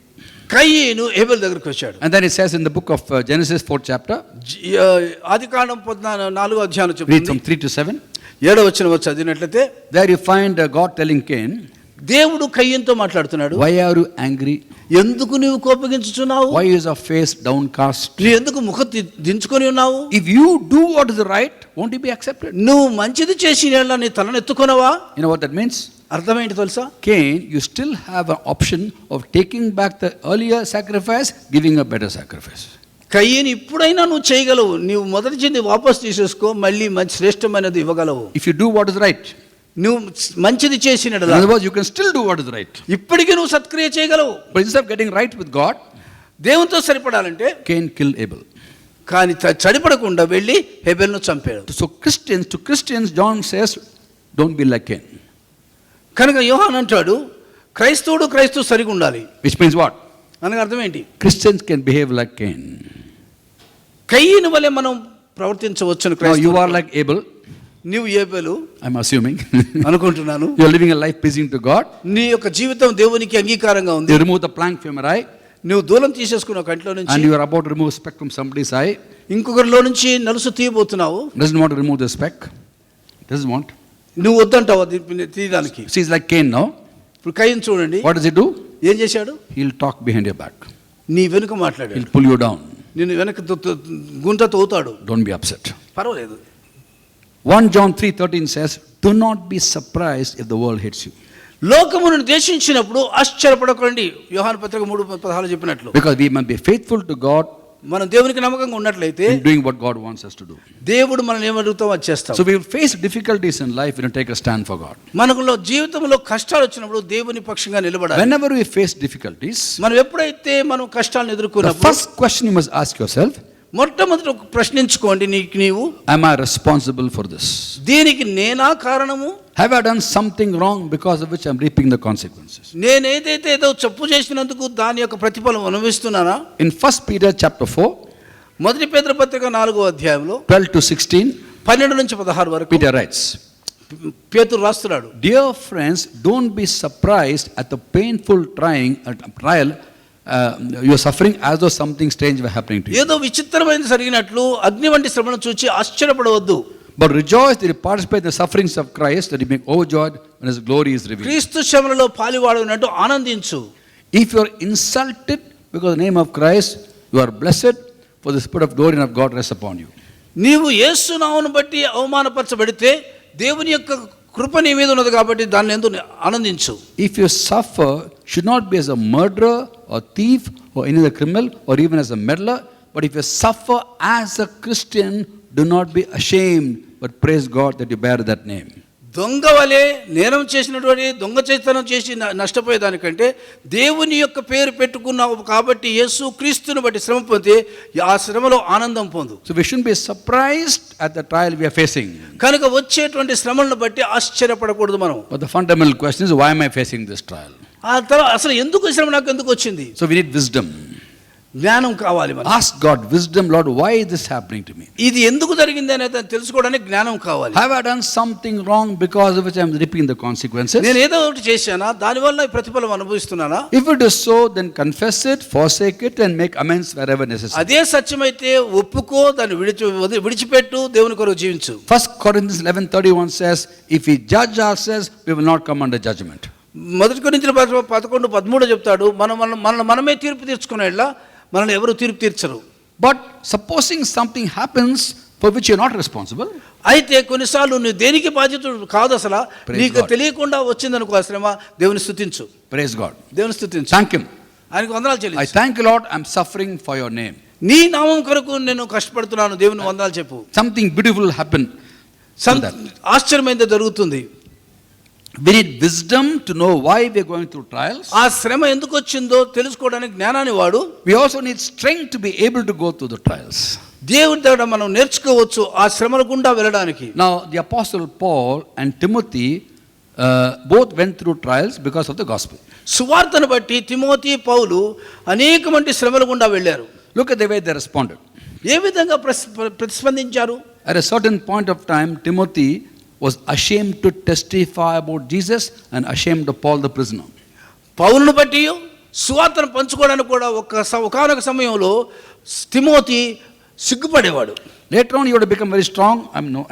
కయీను Abel దగ్గరికి వచ్చాడు. And then it says in the book of Genesis 4th chapter, ఆదికాండం 14వ అధ్యాయం read చెప్తుంది. from 3 to 7. 7వ వచనం చదివినట్లయితే There you find God telling Cain, దేవుడు కయ్యంతో మాట్లాడుతున్నాడు. why are you angry? ఎందుకు నీవు కోపగించుచున్నావు? Why is your face downcast? నీ ఎందుకు ముఖం దించుకొని ఉన్నావు? If you do what is right, won't you be accepted? నువ్వు మంచిది చేసిన నీ తలను ఎత్తుకొనవా? You know what that means? అర్థం ఏంటి తెలుసా? Cain, you still have an option of taking back the earlier sacrifice, giving a better sacrifice. కయ్యని ఇప్పుడైనా నువ్వు చేయగలవు. నీవు మొదటి చెంది వాపస్ తీసేసుకో, మళ్ళీ మంచి శ్రేష్టమైనది ఇవ్వగలవు. If you do what is right, నువ్వు మంచిది చేసిన in other words, you can still do what is right. ఇప్పటికీ నువ్వు సత్క్రియ చేయగలవు. But instead of getting right with God, దేవునితో సరిపడాలంటే Cain killed Abel. కానీ చడిపడకుండా వెళ్ళి హేబెల్ను చంపాడు. So to Christians, John says, don't be like Cain. కనుక యోహాను అంటాడు, క్రైస్తవుడు సరిగా ఉండాలి. Which means what? అనగా అర్థం ఏంటి? Christians can behave like Cain. కయ్యను వలె మనం ప్రవర్తించవచ్చును. Now you are like Abel. నీవు ఏబేలు, I'm assuming. అనుకుంటున్నాను. You are living a life pleasing to God. నీ యొక్క జీవితం దేవునికి అంగీకారంగా ఉంది. You remove the plank from your eye. నువ్వు దూలం తీసేసుకున్నావు కంట్లో నుంచి. And you are about to remove a speck from somebody's eye. ఇంకొకరిలో నుంచి నలుసు తీయబోతున్నావు. Doesn't want to remove the speck. Doesn't want. నువ్వు వద్దంటావు తీయడానికి. See, he's like Cain now. ఇప్పుడు కయ్యను చూడండి. What does he do? ఏం చేశాడు? He'll talk behind your back. నీ వెనుక మాట్లాడాడు. He'll pull you down. నిన్ను వెనక గుంట తోతాడు. Don't be upset. పర్వాలేదు. 1 John 3:13 says, do not be surprised if the world hates you. లోకమును ద్వేషించినప్పుడు ఆశ్చర్యపడకండి. యోహాను పత్రిక 3:16 చెప్పినట్లు. Because we must be faithful to God మనం దేవునికి నమ్మకంగా ఉన్నట్లయితే in doing what God wants us to do. దేవుడు మనల్ని ఏమడుగుతామో అది చేస్తాం. So we will face difficulties in life when you take a stand for God. మనకులో జీవితంలో కష్టాలు వచ్చినప్పుడు దేవుని పక్షంగా నిలబడాలి. Whenever we face difficulties, మనం ఎప్పుడైతే మనం కష్టాలను the ఎదుర్కొన్నప్పుడు first question you must ask yourself, మొట్టమొదటి ప్రశ్నించుకోండి, నీవు am I responsible for this? దీనికి నేనా కారణము? Have I done something wrong because of which I am reaping the consequences? నేను ఏదో తప్పు చేసినందుకు దాని యొక్క ప్రతిఫలం అనుభవిస్తున్నానా? In 1 Peter chapter 4, మొదటి పేతురు పత్రిక 4వ అధ్యాయంలో 12 to 16, 12 నుంచి 16 వరకు Peter writes, పేతురు రాస్తున్నాడు, dear friends, don't be surprised at the painful trial you are suffering as though something strange were happening to you. ఏదో విచిత్రమైనది జరిగినట్లు అగ్ని వంటి శ్రమను చూచి ఆశ్చర్యపడవద్దు. But rejoice that you participate in the sufferings of Christ, that you may be overjoyed when his glory is revealed. క్రీస్తు శ్రమలలో పాలువాడనట్టు ఆనందించు. If you are insulted because of the name of Christ, you are blessed, for the spirit of glory and of God rests upon you. నీవు యేసు నామమును బట్టి అవమానపరచబడితే దేవుని యొక్క కృప నీ మీద ఉన్నది కాబట్టి దాన్ని ఎందుకు ఆనందించు. If you suffer, should not be as a murderer or thief or any other criminal or even as a meddler, but if you suffer as a Christian, do not be ashamed, but praise God that you bear that name. దొంగ వలె నేరం చేసినటువంటి దొంగ చేతనం చేసి నష్టపోయేదానికంటే దేవుని యొక్క పేరు పెట్టుకున్నావు కాబట్టి యేసు క్రీస్తుని బట్టి శ్రమ పొంది ఆ శ్రమలో ఆనందం పొందు. So we shouldn't be surprised at the trial we are facing. కనుక వచ్చేటువంటి శ్రమలను బట్టి ఆశ్చర్యపడకూడదు మనం. But the fundamental question is, why am I facing this trial? ఆ తర్వాత అసలు ఎందుకు శ్రమ నాకు ఎందుకు వచ్చింది? So we need wisdom. జ్ఞానం కావాలి మనకు. Ask God wisdom, Lord, why is this happening to me? ఇది ఎందుకు జరిగింది అనేది తెలుసుకోవడానికి జ్ఞానం కావాలి. Have I done something wrong because of which I am reaping the consequences? నేను ఏదో ఒకటి చేశానా, దానివల్ల ఈ ప్రతిఫలం అనుభవిస్తున్నానా? If it is so, then confess it, forsake it, and make amends wherever necessary. అదే సత్యమైతే ఒప్పుకో, దాన్ని విడిచిపెట్టు, దేవుని కొరకు జీవించు. 1 Corinthians 11:31 says, if we judge ourselves, we will not come under judgment. మొదటి కొరింథీయుల 11:13 చెప్తాడు, మనమే తీర్పు తీర్చుకునేలా మనల్ని ఎవరు తీర్పు తీర్చరు. But supposing something happens for which you are not responsible, అయితే కొన్నిసార్లు నువ్వు దేనికి బాధ్యత కాదు, అసలు నీకు తెలియకుండా వచ్చిందనుకో ఆ శ్రమ, దేవుని స్తుతించు. praise God. దేవుని స్తుతించు. Thank him. ఆయనకు వందనాలు I చెల్లించు. thank you, Lord, I am suffering for your name. నీ నామం కొరకు నేను కష్టపడుతున్నాను, దేవుని వందనాలు చెప్పు. Something beautiful happened. ఆశ్చర్యమైనది జరుగుతుంది. We need wisdom to know why we are going through trials. ఆ శ్రమ ఎందుకు వచ్చిందో తెలుసుకోవడానికి జ్ఞానాన్ని వాడు. We also need strength to be able to go through the trials. దేవుడి దగ్గర మనం నేర్చుకోవచ్చు ఆ శ్రమల గుండా వెళ్ళడానికి. Now the apostle Paul and Timothy both went through trials because of the gospel. సువార్తను బట్టి తిమోతి పౌలు అనేక మంది శ్రమల గుండా వెళ్ళారు. Look at the way they responded. ఏ విధంగా ప్రతిస్పందించారు? At a certain point of time, Timothy was ashamed to testify about Jesus and ashamed of Paul the prisoner. పౌలును బట్టి సువార్తను పంచుకోవడానికి కూడా ఒకానొక సమయంలో Timothy సిగ్గుపడేవాడు. Later on, he would have become very strong.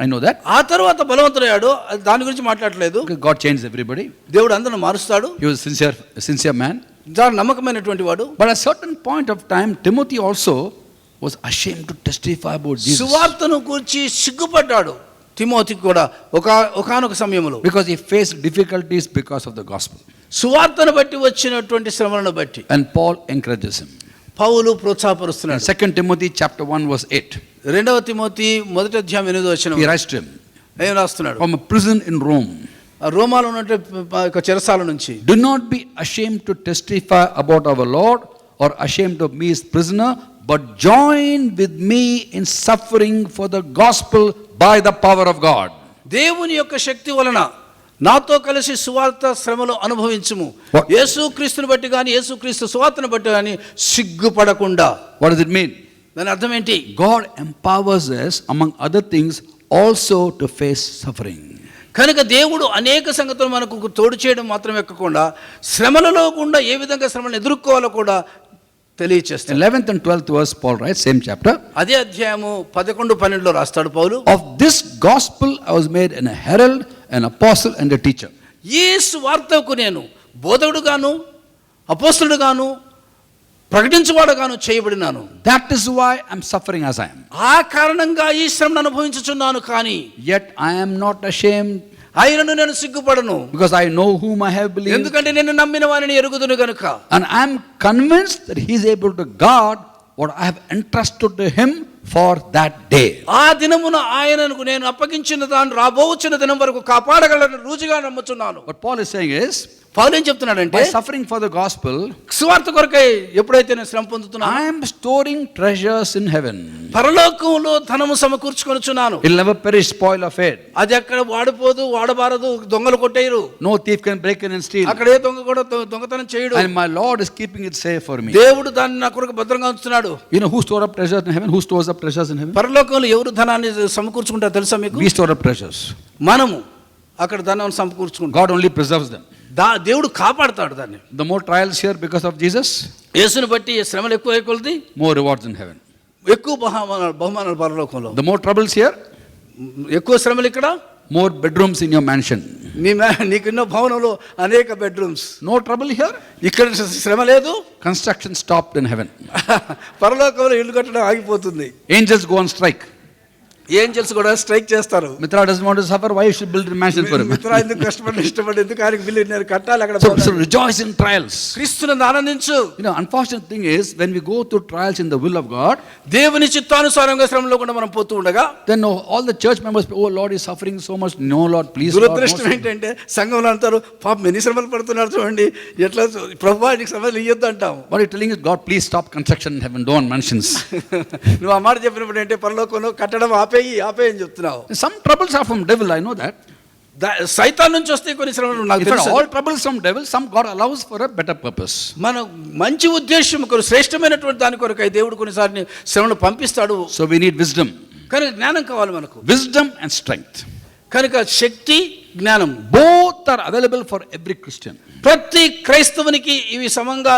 I know that. ఆ తర్వాత బలవంతుడయ్యాడు. దాని గురించి మాట్లాడలేదు. God changed everybody. దేవుడు అందరిని మారుస్తాడు. He was a sincere man. నమ్మకమైనటువంటి వాడు. But at a certain point of time, Timothy also was ashamed to testify about Jesus. సువార్తను గురించి సిగ్గుపడ్డాడు తిమోతి కూడా ఒకానొక సమయంలో. Because he faced difficulties because of the gospel. సువార్తను బట్టి వచ్చినటువంటి శ్రమలను బట్టి. And Paul encourages him. పౌలు ప్రోత్సాహపరుస్తున్నాడు. 2 Timothy chapter 1 verse 8. 2 తిమోతి 1:8 He writes to him. ఏం రాస్తున్నాడు? From a prison in Rome. రోమాలో ఉన్నటువంటి చెరసాల నుంచి. Do not be ashamed to testify about our Lord or ashamed of me as prisoner, but join with me in suffering for the gospel by the power of God. దేవుని యొక్క శక్తి వలన నాతో కలిసి సువార్త శ్రమలు అనుభవించుము. యేసుక్రీస్తుని బట్టి గాని యేసుక్రీస్తు సువార్తను బట్టి గాని సిగ్గుపడకుండా. What does it mean? దాని అర్థం ఏంటి? God empowers us among other things also to face suffering. కనుక దేవుడు అనేక సంగతులు మనకు తోడు చేయడం మాత్రమే కాకుండా శ్రమలలో గుండా ఏ విధంగా శ్రమలను ఎదుర్కోవాలో కూడా తెలియచేస్తాడు. 11th and 12th verse Paul writes, same chapter. అదే అధ్యాయము 11-12 రాస్తాడు పౌలు. Of this gospel I was made an herald, an apostle and a teacher. ఈ సువార్తకు నేను బోధకుడుగాను అపోస్తలుడుగాను ప్రకటించువాడుగాను చేయబడినాను. That is why I am suffering as I am. ఆ కారణంగా ఈ శ్రమను అనుభవించుచున్నాను. కానీ yet I am not ashamed, ఆయనను నేను సిగ్గుపడను. because I know whom I have believed. ఎందుకంటే నేను నమ్మిన వానిని ఎరుగుదును గనుక. And I am convinced that he is able to guard what I have entrusted to him for that day. ఆ దినమున ఆయనకు నేను అప్పగించిన దాన్ని రాబోచున్న దినం వరకు కాపాడగలను రుజుగా నమ్ముచున్నాను. What Paul is saying is, పౌలు ఏం చెప్తున్నాడంటే, by suffering for the gospel, సువార్త కొరకై ఎప్పుడైతే నేను శ్రమ పొందుతున్నాను, I am storing treasures in heaven. పరలోకంలో ధనము సమకూర్చుకొనుచున్నాను. It will never perish, spoil or fade. అది అక్కడ వాడిపోదు, వాడబారదు, దొంగలు కొట్టేయరు. No thief can break in and steal. అక్కడ ఏ దొంగ కూడా దొంగతనం చేయడు. And my Lord is keeping it safe for me. దేవుడు దాన్ని నా కొరకు భద్రంగా ఉంచుతున్నాడు. You know who store up treasures in heaven? Who stores up treasures in heaven? పరలోకంలో ఎవరు ధనాన్ని సమకూర్చుకుంటారో తెలుసా మీకు? We store up treasures. మనము అక్కడ ధనాన్ని సమకూర్చుకుంటాం. God only preserves them. దేవుడు కాపాడుతాడు దాన్ని. The more trials here because of Jesus, యేసుని బట్టి శ్రమలు ఎక్కువ కొలది more rewards in heaven. ఎక్కువ బహుమానాలు పరలోకంలో. The more troubles here, ఎక్కువ శ్రమలు ఇక్కడ. more bedrooms in your mansion. నీకున్న భవనంలో అనేక బెడ్రూమ్స్. No trouble here, ఇక్కడ శ్రమ లేదు. construction stopped in heaven. పరలోకంలో ఇల్లు కట్టడం ఆగిపోతుంది. Angels go on strike. Angels కూడా స్ట్రైక్ చేస్తారు. Mitra doesn't want to suffer, why you should build a mansion for him? Mitra ఎందుకు కష్టపడి ఇష్టపడి ఎందుకు ఆయనకి బిల్లు కట్టాలి అక్కడ. So rejoice in trials. క్రీస్తుని ఆనందించు. You know, unfortunate thing is when we go through trials in the will of God, దేవుని చిత్తానుసారంగా శ్రమలో కూడా మనం పోతూ ఉండగా, then all the church members, oh Lord is suffering so much. No Lord, please. దురదృష్టం ఏంటంటే సంఘంలో అంటారు, పాపం ఎన్ని శ్రమలు పడుతున్నారు చూడండి, ఎట్లా ప్రభువా నీకు శ్రమలు ఇయ్యొద్దు అంటాం. What are you telling us? God, please stop construction in heaven, don't mansions. నువ్వు ఆ మాట చెప్పినప్పుడు అంటే పరలోకంలో కట్టడం ఆపేయి అని చెప్తున్నావు. Some troubles are from devil, I know that. సైతాన్ నుంచి వస్తే కొన్ని శ్రమలు నాకు తెలుసు. All troubles from devil, some God allows for a better purpose. మన మంచి ఉద్దేశం కొరకు, శ్రేష్టమైనటువంటి దాని కొరకై దేవుడు కొన్నిసార్లు శ్రమను పంపిస్తాడు. So we need wisdom. కనుక జ్ఞానం కావాలి మనకు. Wisdom and strength. కనుక శక్తి, జ్ఞానం both are available for every Christian. ప్రతి క్రైస్తవునికి ఇవి సమంగా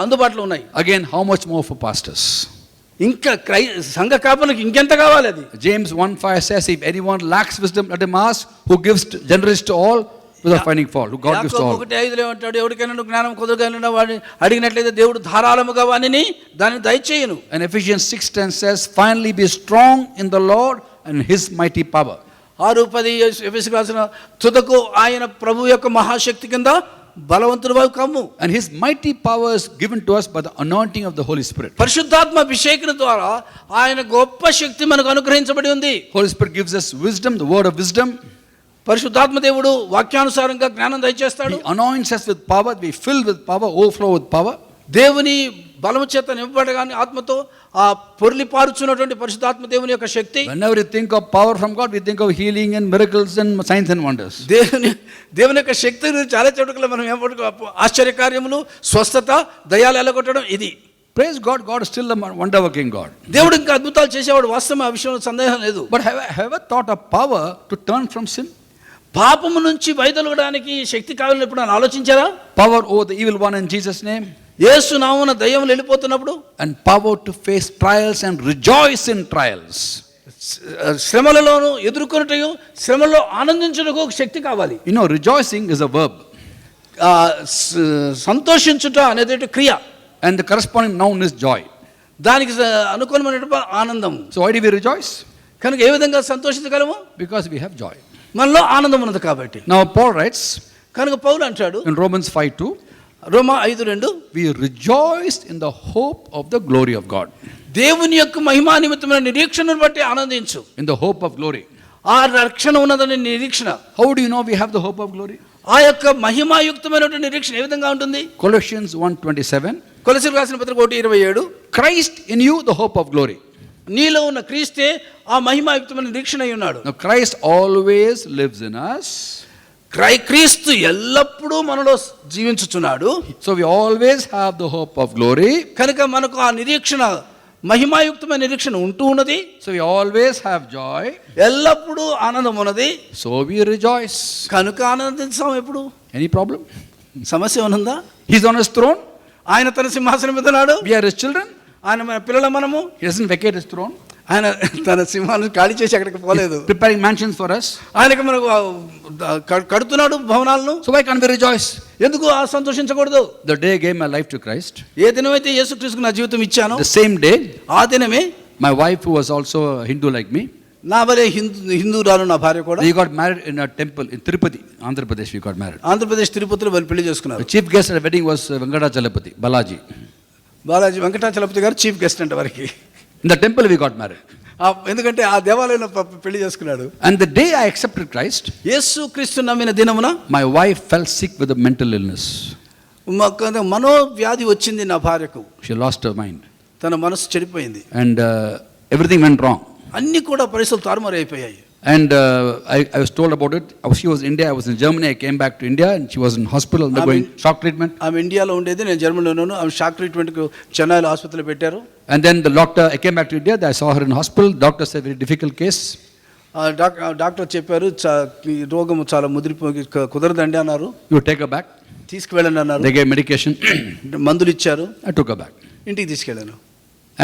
అందుబాటులో ఉన్నాయి. Again, how much more for pastors? ఇంకా సంఘ కాపలకు ఇంకెంత కావాలి అది? James 1:5 says, if anyone lacks wisdom, let him ask, who gives generous to all without finding fault. Who God gives to all. 1:5 ఏమంటాడు? ఎవరికైనా జ్ఞానం కుదరగలిగిన వాడిని అడిగినట్లయితే దేవుడు ధారాళముగా వానిని దాన్ని దయచేయును. And Ephesians 6:10 says, finally be strong in the Lord and his mighty power. 6:10 ఎఫెసీయులకు రాసిన తుదకు ఆయన ప్రభు యొక్క మహాశక్తి కింద బలవంతుడు కమ్ము. And his mighty power is given to us by the anointing of the Holy Spirit. పరిశుద్ధాత్మ అభిషేకం ద్వారా ఆయన గొప్ప శక్తి మనకు అనుగ్రహించబడి ఉంది. Holy Spirit gives us wisdom, the word of wisdom. పరిశుద్ధాత్మ దేవుడు వాక్యానుసారంగా జ్ఞానం దయచేస్తాడు. He anoints us with power, we fill with power, overflow with power. దేవుని బలము చేత నింపబడగానే ఆత్మతో ఆ పొర్లి పారుచున్నటువంటి పరిశుద్ధాత్మ దేవుని యొక్క శక్తి. Whenever you think of power from God, we think of healing and miracles and signs and wonders. దేవుని యొక్క శక్తి చాలా చోట్ల మనం ఏమంటాం, ఆశ్చర్యకార్యములు, స్వస్థత, దయ్యాలు ఎల్లగొట్టడం, ఇది. Praise God, God is still a wonder working God. దేవుడు ఇంకా అద్భుతాలు చేసేవాడు, వాస్తవం, ఆ విషయంలో సందేహం లేదు. But have I ever thought of power to turn from sin? పాపము నుంచి వైదొలగడానికి శక్తి కావాలని ఎప్పుడు ఆలోచించారా? Power over the evil one in Jesus' name. యేసు నామమున దయ్యములు వెళ్ళిపోతున్నప్పుడు. And power to face trials and rejoice in trials. శ్రమలలోను ఎదుర్కొనుటయు శ్రమల్లో ఆనందించుటకు శక్తి కావాలి. You know, rejoicing is a verb. సంతోషించుట అనేది క్రియ. And the corresponding noun is joy. దానికి అనుకూలమైన ఆనందం. So why do we rejoice? కనుక ఏ విధంగా సంతోషించగలము? Because we have joy. మనలో ఆనందం ఉన్నది కాబట్టి. Now Paul writes కనుక పౌలు అంటాడు in Romans 5:2, Roma 5:2, we rejoice in the hope of the glory of God. దేవుని యొక్క మహిమా నిమిత్తమైన నిరీక్షణను బట్టి ఆనందించు. In the hope of glory. ఆ రక్షణ ఉన్నదని నిరీక్షణ. How do you know we have the hope of glory? ఆ యొక్క మహిమాయుక్తమైనటువంటి నిరీక్షణ ఏ విధంగా ఉంటుంది? Colossians 1:27, కొలస్సీయులకు రాసిన పత్రిక 1:27, Christ in you the hope of glory. నీలో ఉన్న క్రీస్తే ఆ మహిమాయుక్తమైన నిరీక్షణ అయి ఉన్నాడు. Now Christ always lives in us. క్రీస్తు ఎల్లప్పుడూ మనలో జీవించుచున్నాడు. So we always have the hope of glory. కనుక మనకు ఆ నిరీక్షణ, మహిమాయుక్తమైన నిరీక్షణ ఉంటూ ఉన్నది. So we always have joy. ఎల్లప్పుడూ ఆనందం ఉన్నది. So we rejoice. కనుక ఆనందించాం. ఎప్పుడు Any problem? సమస్య ఉన్నదా? He's on his throne. ఆయన తన సింహాసనం మీద ఉన్నాడు. We are his children. ఆయన మన పిల్లల మనము. He doesn't vacate his throne. ఆయన తన సింహాలను ఖాళీ చేసి అక్కడికి పోలేదు. Preparing mansions for us. ఆయనకి మనకు కడుతున్నాడు భవనాలను. So why can't we rejoice? ఎందుకు సంతోషించకూడదు? The day I gave my life to Christ, ఏ దినమైతే యేసుక్రీస్తుకు నా జీవితం ఇచ్చానో, the same day, ఆ దినమే my wife, who was also a Hindu like me, నా భార్య హిందూరాలు, నా భార్య కూడా, we got married in a temple in Tirupati, Andhra Pradesh. We got married. Andhra Pradesh తిరుపతిలో వాళ్ళు పెళ్లి చేసుకున్నారు. The chief guest at the wedding was Venkatachalapati, Balaji. Balaji Venkatachalapathi గారు చీఫ్ గెస్ట్ అంటే వారికి. In the temple we got married. ఎందుకంటే ఆ దేవాలయంలో పెళ్లి చేసుకున్నాడు. And the day I accepted Christ, యేసు క్రీస్తు నమ్మిన దినమున my wife fell sick with a mental illness. మనోవ్యాధి వచ్చింది నా భార్యకు. She lost her mind. తన మనసు చెడిపోయింది. And everything went wrong. అన్ని కూడా పరిస్థితులు తారుమారు అయిపోయాయి. And I was told about it. She was in India, I was in Germany. I came back to India and she was in hospital undergoing shock treatment. ఆమె ఇండియాలో ఉండేది, నేను జర్మనీలో ఉన్నాను. ఆమె షాక్ ట్రీట్మెంట్కి చెన్నైలో ఆసుపత్రిలో పెట్టారు. And then the doctor, I came back to India, I saw her in hospital. Doctor said very difficult case. Doctor చెప్పారు ఈ రోగం చాలా ముదిరిపోయి కుదరదండి అన్నారు. You take her back. తీసుకువెళ్ళండి అన్నారు. They gave medication. మందులు ఇచ్చారు. I took her back. ఇంటికి తీసుకెళ్ళాను.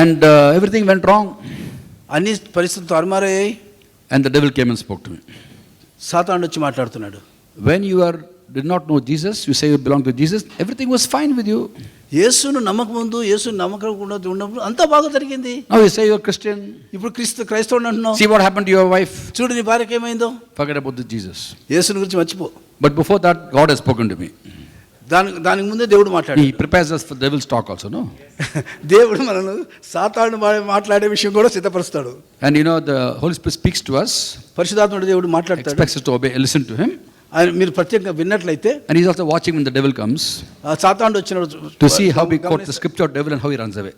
And everything went wrong. అన్ని పరిస్థితులు తారుమారయ్యాయి. And the devil came and spoke to me. సాతానుడు వచ్చి మాట్లాడుతున్నాడు. When you did not know Jesus, you say you belong to Jesus, everything was fine with you. యేసును నమ్మక ముందు, యేసును నమ్మకకుండా ఉన్నప్పుడు అంతా బాగా జరిగింది. Now you say you're Christian. ఇప్పుడు క్రైస్తవుడు అంటున్నావు. See what happened to your wife. చూడు నీ భార్యకి ఏమైందో. Forget about the Jesus. యేసుని గురించి మర్చిపో. But before that, God has spoken to me. దానికి ముందే దేవుడు మాట్లాడాడు. He prepares us for devil's talk also, no? దేవుడు మనను సాతాను మాట్లాడే విషయం కూడా సిద్ధపరుస్తాడు. And you know, the Holy Spirit speaks to us. పరిశుద్ధాత్ముడు దేవుడు మాట్లాడతాడు. Expects us to obey, listen to him. ఆయన మీరు ప్రత్యేకంగా విన్నట్లయితే. And he's also watching when the devil comes. సాతానుడు వచ్చినప్పుడు to see how we quote the scripture of devil and how he runs away.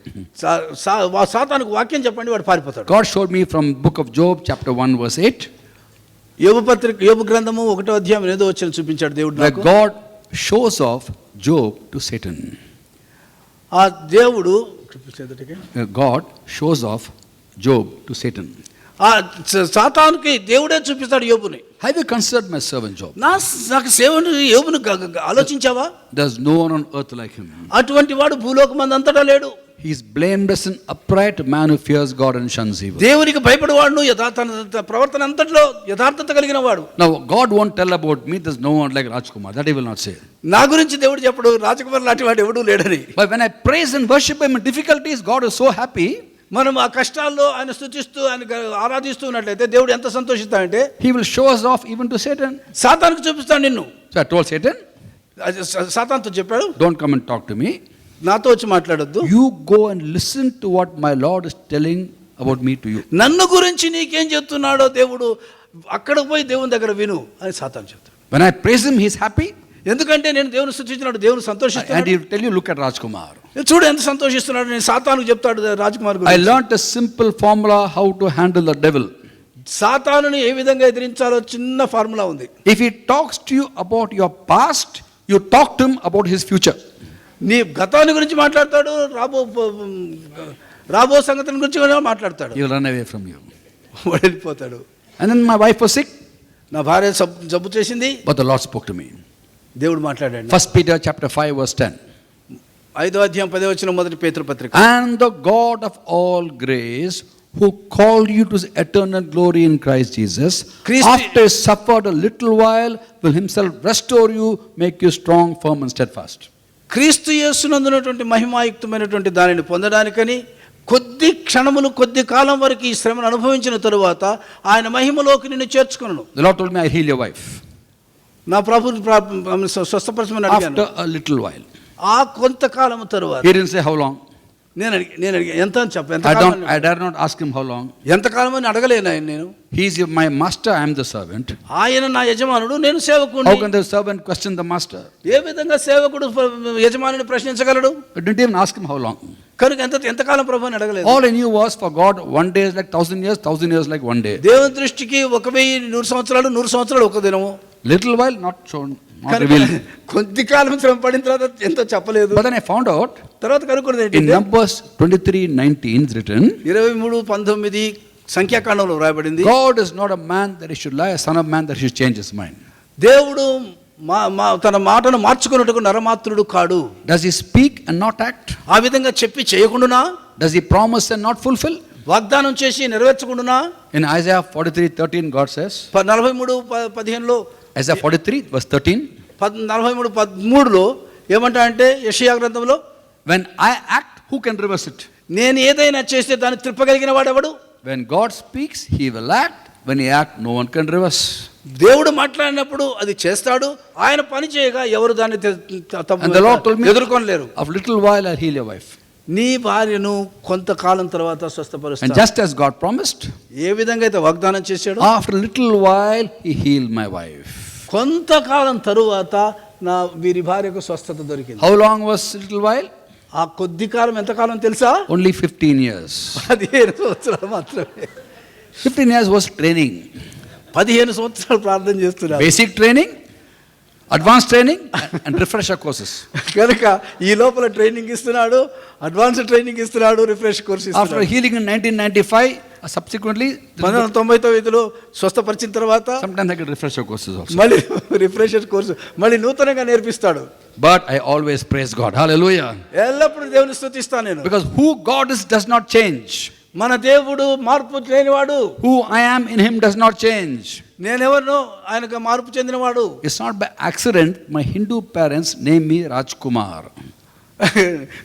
సాతానుకు వాక్యం చెప్పండి, వాడు పారిపోతాడు. God showed me from book of Job chapter 1 verse 8. యోబు గ్రంథము 1వ అధ్యాయం ఏదో వచ్చిన చూపించాడు దేవుడు నాకు. God shows off Job to Satan. ఆ దేవుడు God shows off Job to Satan. ఆ సాతానుకి దేవుడే చూపిస్తాడు యోబుని. Have you considered my servant Job? నాకు సేవకుడు యోబును ఆలోచించావా? There's no one on earth like him. అటువంటి వాడు భూలోకమందంతటా లేడు. He is blameless and upright, a man who fears God and shuns evil. దేవునికి భయపడేవాడు, తన ప్రవర్తన అంతట్లో యథార్థత కలిగిన వాడు. Now God won't tell about me, there's no one like Rajkumar. That he will not say. నా గురించి దేవుడు చెప్పడు రాజకుమార్ లాంటి వాడు ఎవడూ లేడని. But when I praise and worship him in difficulties, God is so happy. మనం ఆ కష్టాల్లో ఆయన స్తుతిస్తూ ఆయన ఆరాధిస్తూ ఉన్నట్లయితే దేవుడు ఎంత సంతోషిస్తాడంటే he will show us off even to Satan. సాతానుకు చూపిస్తాడు నిన్ను. So I told Satan, సాతానుతో చెప్పాడు, don't come and talk to me. నాతో వచ్చి మాట్లాడొద్దు, You go and listen to what my Lord is telling about me to you. నన్ను గురించి నీకేం చెప్తున్నాడో దేవుడు, అక్కడికి పోయి దేవుని దగ్గర విను అని సాతాను చెప్తాడు. When I praise him, he's happy. ఎందుకంటే నేను దేవుని స్తుతించినాడు, దేవుని And సంతోషిస్తాడు. he'll tell you, look at Rajkumar. చూడు ఎంత సంతోషిస్తున్నాడు. నేను సాతానుకు చెప్తాడు రాజ్కుమార్ I గురించి, learnt a simple formula how to handle the devil. సాతానుని ఏ విధంగా ఎదిరించాలో చిన్న ఫార్ములా ఉంది. If he talks to you about your past, you talk to him about his future. నీ గతాన్ని గురించి మాట్లాడతాడు, రాబో సంగతిని గురించి కూడా మాట్లాడతాడు. He will run away from you. వాడు వెళ్ళిపోతాడు. And then my wife was sick, నా భార్య జబ్బు చేసింది, but the Lord spoke to me. దేవుడు మాట్లాడాడు. 1 Peter chapter 5 verse 10. 5వ అధ్యాయం 10వ వచనం మొదటి పేతురు పత్రిక. And the God of all grace, who called you to his eternal glory in Christ Jesus, after he suffered a little while, will himself restore you, make you strong, firm and steadfast. క్రీస్తు యేసునందునటువంటి మహిమాయుక్తమైనటువంటి దానిని పొందడానికని కొద్ది క్షణములు, కొద్ది కాలం వరకు ఈ శ్రమను అనుభవించిన తరువాత ఆయన మహిమలోకి నిన్ను చేర్చుకున్నాను. The Lord told me, I heal your wife. నా ప్రభు స్వస్థపరచమని అడిగాను. After a little while. ఆ కొంతకాలం తరువాత. He didn't say how long. నేను అడిగా ఎంత అని చెప్ప, I dare not ask him how long. ఎంతకాలం అని అడగలేను ఆయన. నేను, he is my master, I am the servant. ఆయన నా యజమానుడు, నేను సేవకుడిని. How can the servant question the master? ఏ విధంగా సేవకుడు యజమానిని ప్రశ్నించగలడు? But didn't even ask him how long. కనుక ఎంతకాలం ప్రభు అని అడగలేదు. All I knew was, for God 1 day is like 1,000 years, 1,000 years like 1 day. దేవుని దృష్టికి 1,100 సంవత్సరాలు, 100 సంవత్సరాలు ఒక దినము. Little while not shown, not revealed. కొద్ది కాలం శ్రమ పడిన తర్వాత ఎంతో చెప్పలేదు. But then I found out, తర్వాత కనుక్కున్నది in Numbers 23:19 is written, 23:19 సంఖ్యాకాండంలో రాయబడింది, God is not a man that he should lie, a son of man that he should change his mind. దేవుడు తన మాటను మార్చుకున్నట్టుకు నరమాత్రుడు కాడు. Does he speak and not act? ఆ విధంగా చెప్పి చేయకుండానా? Does he promise and not fulfill? వాగ్దానం చేసి నెరవేర్చకుండానా? In Isaiah 43:13 God says, 43:15లో, Isaiah 43 verse 13, 43:13లో ఏమంటా అంటే యెషయా గ్రంథంలో, when I act, who can reverse it? నేను ఏదైనా చేస్తే దాన్ని త్రిప్పగలిగిన వాడెవడు? When God speaks, he will act. When he act, no one can reverse. దేవుడు మాట్లాడినప్పుడు అది చేస్తాడు, ఆయన పని చేయగా ఎవరు దాన్ని And the Lord told me, ఎదుర్కొనలేరు. of little while I'll heal your wife. నీ భార్యను కొంతకాలం తర్వాత స్వస్థపరుస్తాడు. And just as God promised, ఏ విధంగా అయితే వాగ్దానం చేశాడో, after a little while he healed my wife. కొంతకాలం తరువాత నా వీరి భార్యకు స్వస్థత దొరికింది. How long was little while? ఆ కొద్ది కాలం ఎంతకాలం తెలుసా? Only 15 years. 15 సంవత్సరాలు మాత్రమే. 15 years was training. 15 సంవత్సరాలు ప్రార్థన చేస్తున్నారు. Basic training, advanced training and refresher courses. కనుక ఈ లోపల ట్రైనింగ్ ఇస్తున్నాడు, అడ్వాన్స్ ట్రైనింగ్ ఇస్తున్నాడు, రిఫ్రెష్ కోర్స్ ఇస్తున్నాడు. After healing in 1995, subsequently 1999లో స్వస్థపరిచిన తర్వాత sometimes I get refresher courses also. మళ్ళీ రిఫ్రెషర్ కోర్సు మళ్ళీ నూతనంగా నేర్పిస్తాడు. But I always praise God. Hallelujah. ఎల్లప్పుడూ దేవుని స్తుతిస్తాను నేను. Because who God is does not change. మన దేవుడు మార్పు లేనివాడు. Who I am in him does not change. నేనెవరినో ఆయనకు మార్పు చెందినవాడు. It's not by accident my Hindu parents named me Rajkumar.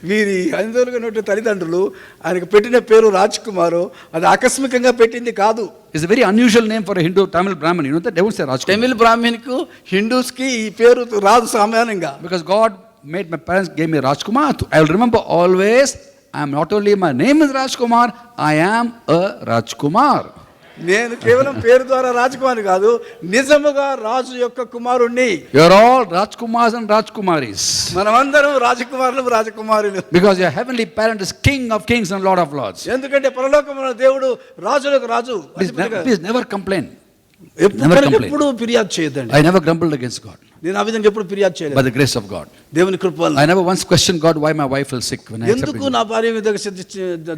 వీరి హిందువులుగా తల్లిదండ్రులు ఆయనకు పెట్టిన పేరు రాజ్ కుమారు, అది ఆకస్మికంగా పెట్టింది కాదు. It's a very unusual name for a Hindu Tamil Brahmin. You know that they won't say Rajkumar. తమిళ బ్రాహ్మణ్కు హిందూస్కి ఈ పేరు రాదు సామాన్యంగా. Because God made my parents gave me Rajkumar. I will remember always, I am not only my name is Rajkumar, I am a Rajkumar. నేను కేవలం పేరు ద్వారా రాజకుమారి కాదు, నిజముగా రాజు యొక్క కుమారుణ్ణి. You are all Rajkumars and Rajkumaris. మనమందరం రాజకుమారులు, రాజకుమారులు. Because your heavenly parent is King of kings and Lord of lords. ఎందుకంటే పరలోకమున దేవుడు రాజులకు రాజు. Please never complain. ఎప్పుడు ఫిర్యాదు చేయొద్దండి. I never grumbled against God. నేను ఆ విధంగా ఎప్పుడు ఫిర్యాదు చేయలేదు. By the grace of God. దేవుని కృప వల్ల. I never once questioned God why my wife fell sick when I accepted ఎందుకు నా భార్య మీద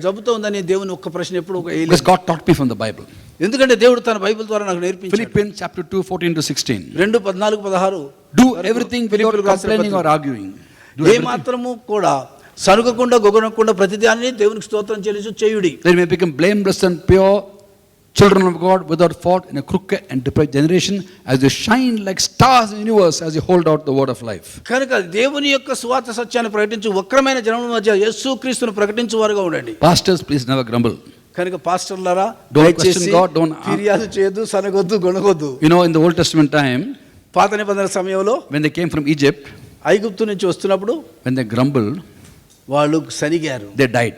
జబ్బుతో ఉందని దేవుని ఒక్క ప్రశ్న ఎప్పుడు వేయలేదు. Because God taught me from the Bible. ఎందుకంటే దేవుడు తన బైబిల్ ద్వారా నాకు నేర్పించాడు. Philippians chapter 2 14-16. 2:14-16. Do everything without complaining or arguing. ఏ మాత్రము కూడా సనుగకుండా గొగనకుండా ప్రతిదాన్ని దేవునికి స్తోత్రం చెల్లించు చేయుడి. That we may become blameless and pure, children of God without fault in a crooked and depraved generation, as they shine like stars in the universe as they hold out the word of life. కనుక దేవుని యొక్క సువార్త సత్యాన్ని ప్రకటించు వక్రమైన జనముల మధ్య యేసుక్రీస్తును ప్రకటించు వారుగా ఉండండి. Pastors, please never grumble. కనుక పాస్టర్లారా Don't question God, don't ఫిర్యాదు చేయొద్దు, సనగొద్దు, గొణగొద్దు. You know, in the Old Testament time, పాత నిబంధన సమయంలో when they came from Egypt, ఐగుప్తు నుంచి వస్తున్నప్పుడు when they grumbled, వాళ్ళు సనిగారు, they died.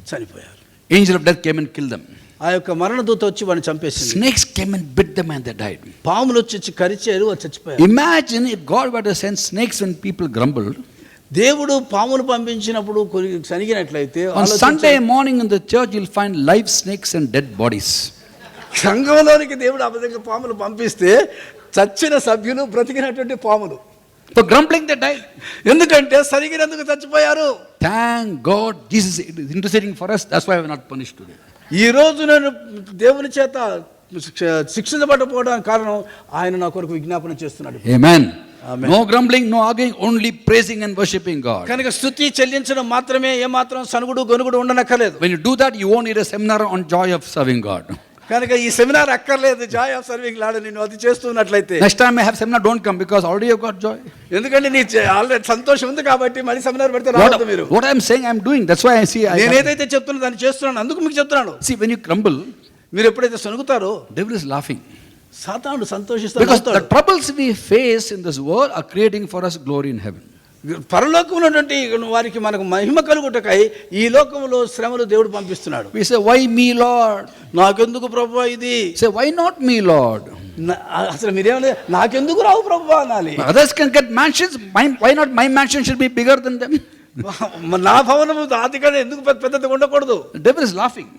చనిపోయారు. Angel of death came and killed them. ఆ యొక్క మరణదూత వచ్చి వాడిని చంపేసింది. Snakes came and bit them and they died. పాములు వచ్చి కరిచారు, వాళ్ళు చచ్చిపోయారు. Imagine if God were to send snakes when people grumbled. దేవుడు పాములు పంపించినప్పుడు సనిగినట్లయితే On Sunday morning in the church you'll find live snakes and dead bodies. సంఘంలోనికి దేవుడు ఆ విధంగా పాములు పంపిస్తే చచ్చిన సభ్యులు, బ్రతికినటువంటి పాములు. For grumbling they died. ఎందుకంటే సరిగినందుకు చచ్చిపోయారు. Thank God Jesus is interceding for us. That's why we are not punished today. ఈ రోజు నేను దేవుని చేత శిక్షించబడకపోవడానికి కారణం ఆయన నా కొరకు విజ్ఞాపన చేస్తున్నాడు. Amen. Amen. No grumbling, no arguing, only praising and worshiping God. కనుక స్తుతి చెల్లించడం మాత్రమే, ఏమాత్రం సనుగుడు గొనుగుడు ఉండనక్కర్లేదు. When you do that, you won't need a seminar on joy of serving God. కనుక ఈ సెమినార్ అక్కర్లేదు, జాయ్ ఆఫ్ సర్వింగ్ లార్డ్ నేను అది చేస్తున్నట్లయితే. Next time I have seminar, don't come because already you got joy. ఎందుకంటే నీ already సంతోషం ఉంది కాబట్టి మళ్ళీ సెమినార్ పెడితే రావద్దు మీరు. What I am saying, I am doing. That's why I see. నేను ఏదైతే చెప్తున్నా దాన్ని చేస్తున్నాను, అందుకు మీకు చెప్తున్నాను. See, when you grumble, మీరు ఎప్పుడైతే సనుగుతారో devil is laughing. సాతానుడు సంతోషిస్తాడు. Because the troubles we face in this world are creating for us glory in heaven. పరలోకంలో ఉన్నటువంటి వారికి మనకు మహిమ కలుగుటకై ఈ లోకంలో శ్రమలు దేవుడు పంపిస్తున్నాడు. We say, why me, Lord? నాకెందుకు ప్రభువా ఇది? Say, why not me, Lord? అసలు మీరేమన్నా నాకెందుకు రావు ప్రభువా అనాలి. Others can get mansions. Why not my mansion should be bigger than them? నా భవనము దాటిగా ఎందుకు పెద్దదిగా ఉండకూడదు? The devil is laughing.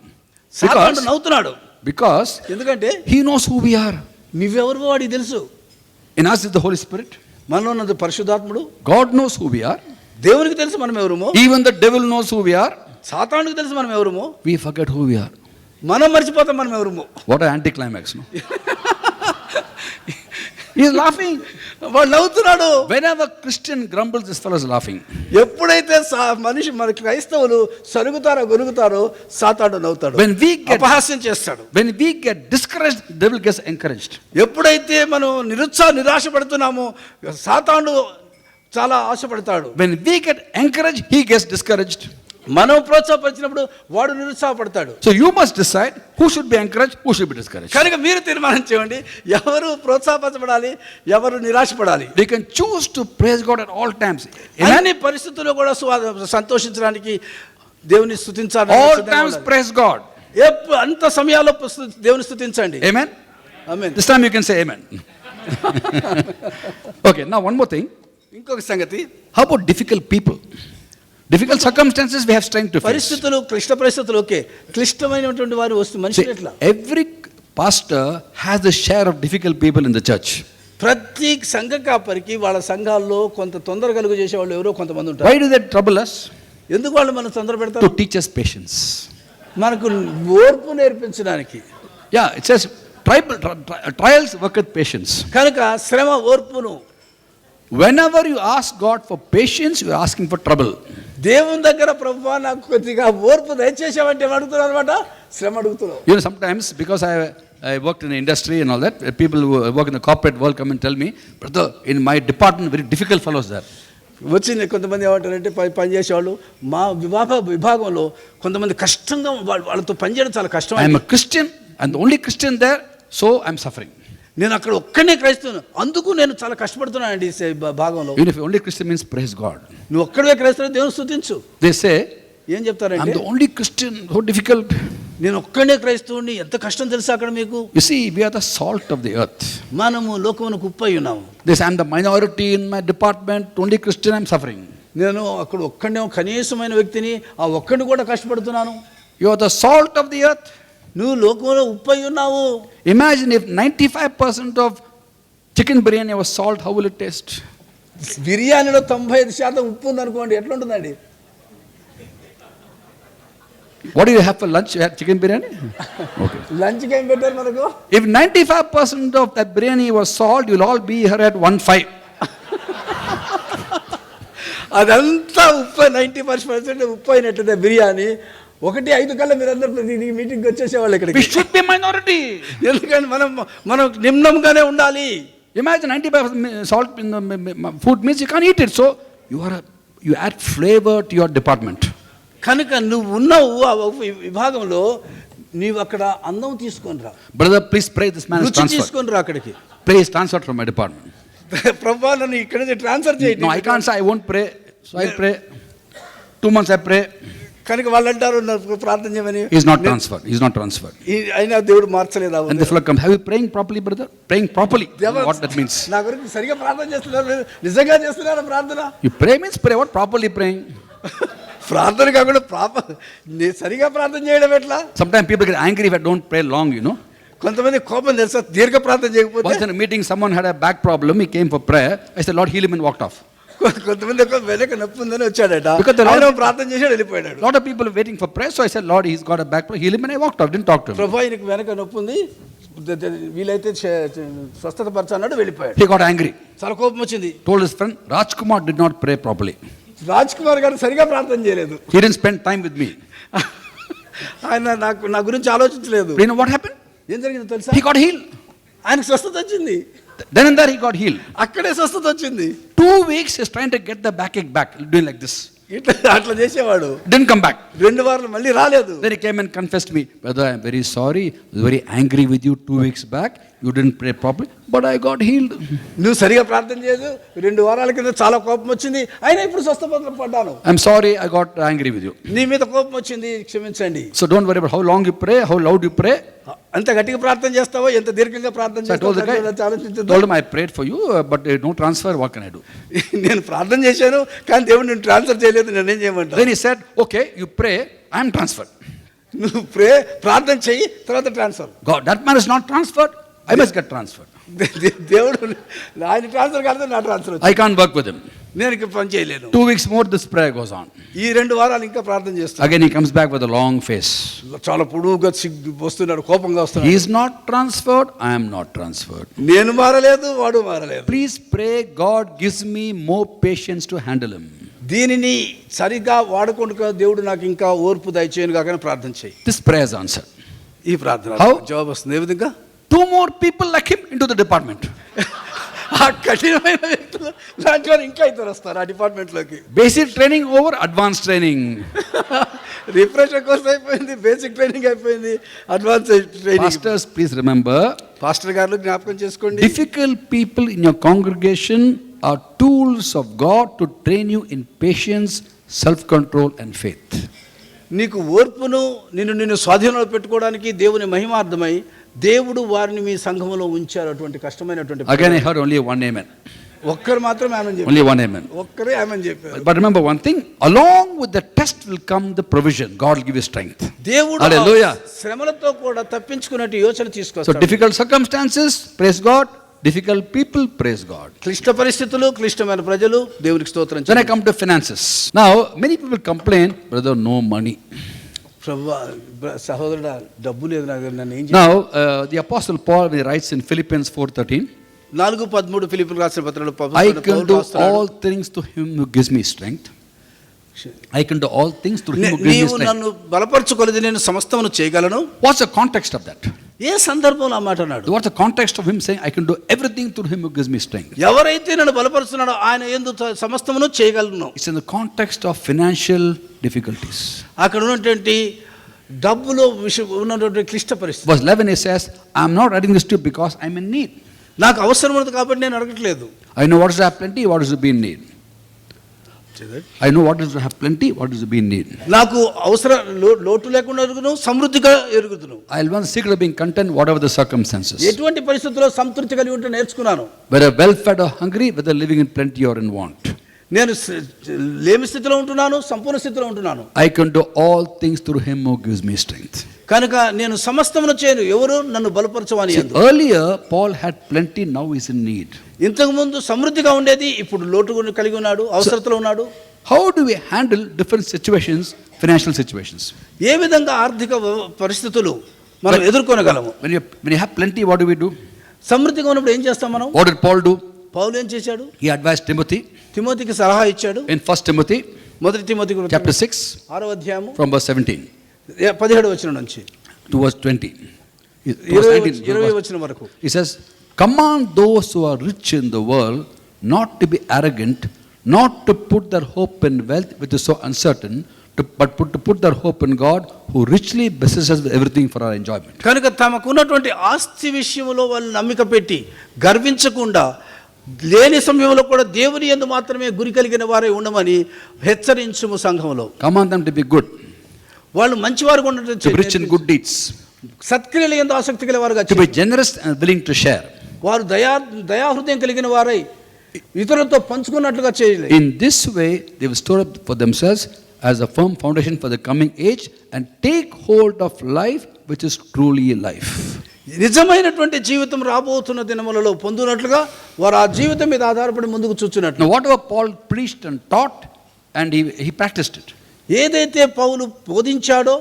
సాతానుడు నవ్వుతున్నాడు. Because ఎందుకంటే he knows who we are. నువ్వెవరు వాడికి తెలుసు. In us is the Holy Spirit. మనలో ఉన్నది పరిశుద్ధాత్ముడు. God knows who we are. దేవునికి తెలుసు మనం ఎవరుమో. Even the devil knows who we are. సాతానుడికి తెలుసు మనం ఎవరుమో. We forget who we are. మనం మర్చిపోతాం మనం ఎవరుమో. What an anticlimax, no? He is laughing. వాడు నవ్వుతున్నాడు. Whenever Christian grumbles, this fellow is laughing. ఎప్పుడైతే మనిషి మన క్రైస్తవులు సరుగుతారో గొనుగుతారో సాతానుడు నవ్వుతాడు. When we get అపహాస్యం చేస్తాడు. When we get discouraged, the devil gets encouraged. ఎప్పుడైతే మనం నిరాశపడుతున్నామో సాతానుడు చాలా ఆశపడతాడు. When we get encouraged, he gets discouraged. మనం ప్రోత్సాహపరిచినప్పుడు వాడు నిరుత్సాహపడతాడు. So you must decide who should be encouraged, who should be discouraged. కనుక మీరు తీర్మానం చేయండి, ఎవరు ప్రోత్సాహపరచబడాలి, ఎవరు నిరాశపడాలి. We can choose to praise God at all times. అన్ని పరిస్థితుల్లో కూడా సంతోషించడానికి దేవుని స్తుతించాలి. All times praise God. అంత సమయాల్లో దేవుని స్తుతించండి. Amen. Amen. This time you can say amen. Okay, now one more thing. ఇంకొక సంగతి, How about difficult people? Difficult circumstances we have strength to face. పరిస్థితులు, క్లిష్ట పరిస్థితులు ఓకే, క్లిష్టమైనటువంటి వారు వస్తు మనిషి ఎట్లా? Every pastor has a share of difficult people in the church. ప్రతి సంఘ కాపరికి వాళ్ళ సంఘాల్లో కొంత తొందర కలుగు చేసే వాళ్ళు ఎవరో కొంతమంది ఉంటారు. Why do they trouble us? ఎందుకు వాళ్ళు మనం తొందర పెడతారు? To teach us patience. మనకు ఓర్పు నేర్పించడానికి. Yeah, it says trials work with patience. కనుక శ్రమ ఓర్పును. Whenever you ask God for patience, you are asking for trouble. దేవుని దగ్గర ప్రభువా నాకు కొద్దిగా ఓర్పు దయచేసావంటే అడుగుతున్నావు అనమాట, శ్రమ అడుగుతున్నావు. You know, sometimes because I worked in the industry and all that, people who work in the corporate world come and tell me, brother, in my department very difficult fellows there. వచ్చింది కొంతమంది ఏమంటారంటే పనిచేసేవాళ్ళు మా విభాగంలో కొంతమంది కష్టంగా వాళ్ళతో పనిచేయడం చాలా కష్టం. I am a Christian and the only Christian there, so I am suffering. నేను అక్కడ ఒక్కనే క్రైస్తవును, అందుకు నేను చాలా కష్టపడుతున్నానండి ఈ భాగంలో. Even if only Christian means praise God. నువ్వు ఒక్కడే క్రైస్తవుడు, దేవుని స్తుతించు. They say, ఏం చెప్తారంటే, I am the only Christian, so difficult. నేను ఒక్కడే క్రైస్తవుని, ఎంత కష్టం తెలుసా అక్కడ మీకు. You see, we are the salt of the earth. మనము లోకమునకు ఉప్పు అయి ఉన్నాము. This I am the minority in my department, only Christian, I am suffering. నేను అక్కడ ఒక్కడే కనీసమైన వ్యక్తిని, ఆ ఒక్కడిని కూడా కష్టపడుతున్నాను. You are the salt of the earth. నువ్వు లోకంలో ఉప్పు అయి ఉన్నావు. Imagine if 95% of chicken biryani was salt, how will it taste? బిర్యానీలో 95% ఉప్పు ఉందనుకోండి, ఎట్లా ఉంటుందండి? What do you have for lunch? You have chicken biryani? Okay. లంచ్కి ఏం పెట్టారు మనకు? If 95% of that biryani was salt, you'll all be here at 1:05. అదంతా ఉప్పు, 90% ఉప్పు అయినట్టు బిర్యానీ. 1:05 కల్లా మీరందరూ మీటింగ్కి వచ్చేసేవాళ్ళు ఇక్కడికి. We should be minority. ఎందుకంటే మనం నిమ్నంగానే ఉండాలి. Imagine 95% salt in the food means you can't eat it. So you add flavor to your department. కనుక నువ్వు ఉన్నావు ఆ విభాగంలో, నీవు అక్కడ అందం తీసుకొని రా. Brother, please pray this man is రుచి transferred. తీసుకొని రా అక్కడికి. Please transferred from my department. ప్రభా నన్ను ఇక్కడ నుంచి ట్రాన్స్ఫర్ చేయండి. No, I can't say I won't pray. So I pray. 2 months I pray. కనుక వాళ్ళు అంటారు నాకు ప్రార్థన చేయమని. He's not transferred. He's not transferred. అయినా దేవుడు మార్చలేదు. And the fellow comes, have you praying properly, brother? Praying properly. What that means? నా గురించి సరిగా ప్రార్థన చేస్తున్నారు, నిజంగా చేస్తున్నారా ప్రార్థన? You pray means pray. What properly praying? ప్రార్థన కాకుండా సరిగా ప్రార్థన చేయడం ఎట్లా? Sometimes people get angry if I don't pray long, you know. కొంతమంది కోపం తెలుసా దీర్ఘ ప్రార్థన చేయకపోతే. Once in a meeting someone had a back problem, he came for prayer. I said, Lord, heal him, and walked off. కొంతమంది వెనక నొప్పి ఉందని వచ్చాడట, ఆయన ప్రార్థన చేశాడు వెళ్ళిపోయాడు. Lot of people waiting for prayer, so I said, Lord, he's got a back problem, heal him, and I walked off, didn't talk to him. ప్రభు ఆయనకు వెనక నొప్పి ఉంది, వీలైతే స్వస్థత పరచాడు, వెళ్ళిపోయాడు. He got angry, చాలా కోపం వచ్చింది. told his friend, Rajkumar did not pray properly. Raj Kumar గారు సరిగా ప్రార్థన చేయలేదు. He didn't spend time with me. ఆయన నా గురించి ఆలోచించలేదు. You know what happened? ఏం జరిగిందో తెలుసా? He got healed. ఆయనకు స్వస్థత వచ్చింది. Then and there he got healed. అక్కడే స్వస్థత వచ్చింది. 2 weeks he's trying to get the backache back, doing like this. ఇట్లా అట్లా చేసేవాడు. Didn't come back. 2 వారాలు మళ్ళీ రాలేదు. Then he came and confessed me, brother, I am very sorry. I was very angry with you 2 weeks back. You didn't pray properly, but I got healed. నువ్వు సరిగా ప్రార్థన చేయదు, 2 వారాల కింద చాలా కోపం వచ్చింది, అయినా ఇప్పుడు స్వస్థపడ్డాను. I'm sorry, I got angry with you. నీ మీద కోపం వచ్చింది, క్షమించండి. So don't worry about how long you pray, how loud you pray. అంత గట్టిగా ప్రార్థన చేస్తావో, ఎంత దీర్ఘంగా ప్రార్థన So I told the guy, told him I prayed for you, but no transfer, what can I do? నేను ప్రార్థన చేశాను కానీ దేవుడు నేను ట్రాన్స్ఫర్ చేయలేదు, నేనేం చేయమంటా? Then he said, okay, you pray, I am transferred. నువ్వు ప్రార్థన చెయ్యి, తర్వాత transfer. God, that man is not transferred, I must get transferred. దేవుడు ఆయన ట్రాన్స్ఫర్ కాదు, నా transfer. I can't work with him. నేను ఇక పని చేయలేను. 2 weeks more this prayer goes on. ఈ 2 వారాలు ఇంకా ప్రార్థన చేస్తాను. Again he comes back with a long face. చాలా పొడుగుగా వస్తున్నాడు, కోపంగా వస్తున్నాడు. He is not transferred, I am not transferred. నేను మారలేదు, వాడు మారలేదు. Please pray God gives me more patience to handle him. దీనిని సరిగా వాడుకుంటూ దేవుడు నాకు ఇంకా ఓర్పు దయచేయను కాక ప్రార్థన చేయి. This prayer is answered. ఈ ప్రార్థన జవాబు వస్తుంది. ఏ విధంగా? 2 more people like him into the department. ఆ కఠినమైన వ్యక్తులు లాంటి వారు ఇంకా ఇద్దరు వస్తారు ఆ డిపార్ట్మెంట్లోకి. Basic training over advanced training. Refresher course అయిపోయింది, బేసిక్ ట్రైనింగ్ అయిపోయింది, advance training. Pastors, please remember, pastor గారు జ్ఞాపకం చేసుకోండి, difficult people in your congregation are tools of God to train you in patience, self-control and faith. నీకు ఓర్పును నిన్ను స్వాధీనంలో పెట్టుకోవడానికి దేవుని మహిమార్థమై దేవుడు వారిని మీ సంఘములో ఉంచారు. అటువంటి కష్టమైనటువంటి. Again I heard only one amen. ఒక్కరు మాత్రమే ఆమేన్ చెప్పారు. Only one amen. ఒక్కరే ఆమేన్ చెప్పారు. But remember one thing, along with the test will come the provision. God will give you strength. దేవుడు Hallelujah. శ్రమలతో కూడా తప్పించుకున్నట్టు యోచన తీసుకొస్తాడు. So difficult circumstances, praise God. Difficult people, praise God. క్లిష్ట పరిస్థితులు, క్లిష్టమైన ప్రజలు, దేవునికి స్తోత్రం. Then I come to finances. Now many people complain, brother, no money. ప్రభువా, సహోదరుడా, డబ్బు లేదు నాకు, నన్ను ఏం Now the apostle Paul, when he writes in Philippians 4:13, 4:13 ఫిలిప్పీయులకు రాసిన పత్రికలో I can do all things to him who gives me strength. I can do all things through him who gives me నీవు strength. నన్ను బలపరచుకొలది నేను సమస్తమును చేయగలను. What's the context of that? ఏ సందర్భంలో ఆ మాట అన్నాడు? What's the context of him saying I can do everything through him who gives me strength? ఎవరైతే నన్ను బలపరుస్తున్నాడో ఆయన యందు సమస్తమును చేయగలను. It's in the context of financial difficulties. అక్కడ ఉన్నటువంటి డబ్బులో ఉన్నటువంటి క్లిష్ట పరిస్థితి. Verse 11 he says, I'm not writing this to you because I'm in need. నాకు అవసరం ఉన్నది కాబట్టి నేను అడగట్లేదు. I know what is to have plenty, what is to be in need. I know what is to have plenty, what is to be in need. నాకు అవసరం లోటు లేకుండా ఎరుగును, సమృద్ధిగా ఎరుగుదును. I'll learn the secret of being content whatever the circumstances. ఎటువంటి పరిస్థితుల్లో సంతృప్తి కలిగి ఉంటే నేర్చుకున్నాను. Whether well fed or hungry, whether living in plenty or in want. నేను లేమి స్థితిలో ఉంటున్నాను, సంపూర్ణ స్థితిలో ఉంటున్నాను. I can do all things through him who gives me strength. కనుక నేను సమస్తమును చేయను, ఎవరు నన్ను బలపరచవని. Earlier Paul had plenty, now he's in need. ఇంతకు ముందు సమృద్ధిగా ఉండేది, ఇప్పుడు లోటు కలిగి ఉన్నాడు, అవసరతలో ఉన్నాడు. How do we handle different situations, financial situations? ఏ విధంగా ఆర్థిక పరిస్థితులు మనం ఎదుర్కొనగలము? When you have plenty, what do we do? సమృద్ధిగా ఉన్నప్పుడు ఏం చేస్తాం మనం? What did Paul do? పౌలు ఏం చేశాడు? He advised Timothy తిమోతికి సలహా ఇచ్చాడు. in 1 Timothy మొదటి తిమోతి chapter 6 6వ అధ్యాయము from verse 17 17వ వచనం నుంచి to verse 20. 20వ వచనం వరకు. He says, command those who are rich in the world not to be arrogant, not to put their hope in wealth which is so uncertain, but to put their hope in God who richly blesses us with everything for our enjoyment. కనుక తమకున్నటువంటి ఆస్తి విషయంలో వాళ్ళు నమ్మిక పెట్టి గర్వించకుండా లేని సమయంలో కూడా దేవుని యందు మాత్రమే గురి కలిగిన వారే ఉండమని హెచ్చరించుము సంఘంలో. Command them to be good, వాళ్ళు మంచివారుగా to be ఉండటం, rich in good deeds, సత్క్రియల యందు ఆసక్తి గల వారుగా, to be generous and willing to share. వారు దయాహృదయం కలిగిన వారై ఇతరులతో పంచుకున్నట్లుగా చేయాలి. In this way, they will store up for themselves as a firm foundation for the coming age and take hold of life which is truly life. నిజమైనటువంటి జీవితం రాబోతున్న దినములలో పొందునట్లుగా వారు ఆ జీవితం మీద ఆధారపడి ముందుకు చూచున్నట్లు. Now whatever Paul preached and taught, and he practiced it. ఏదైతే పౌలు బోధించాడో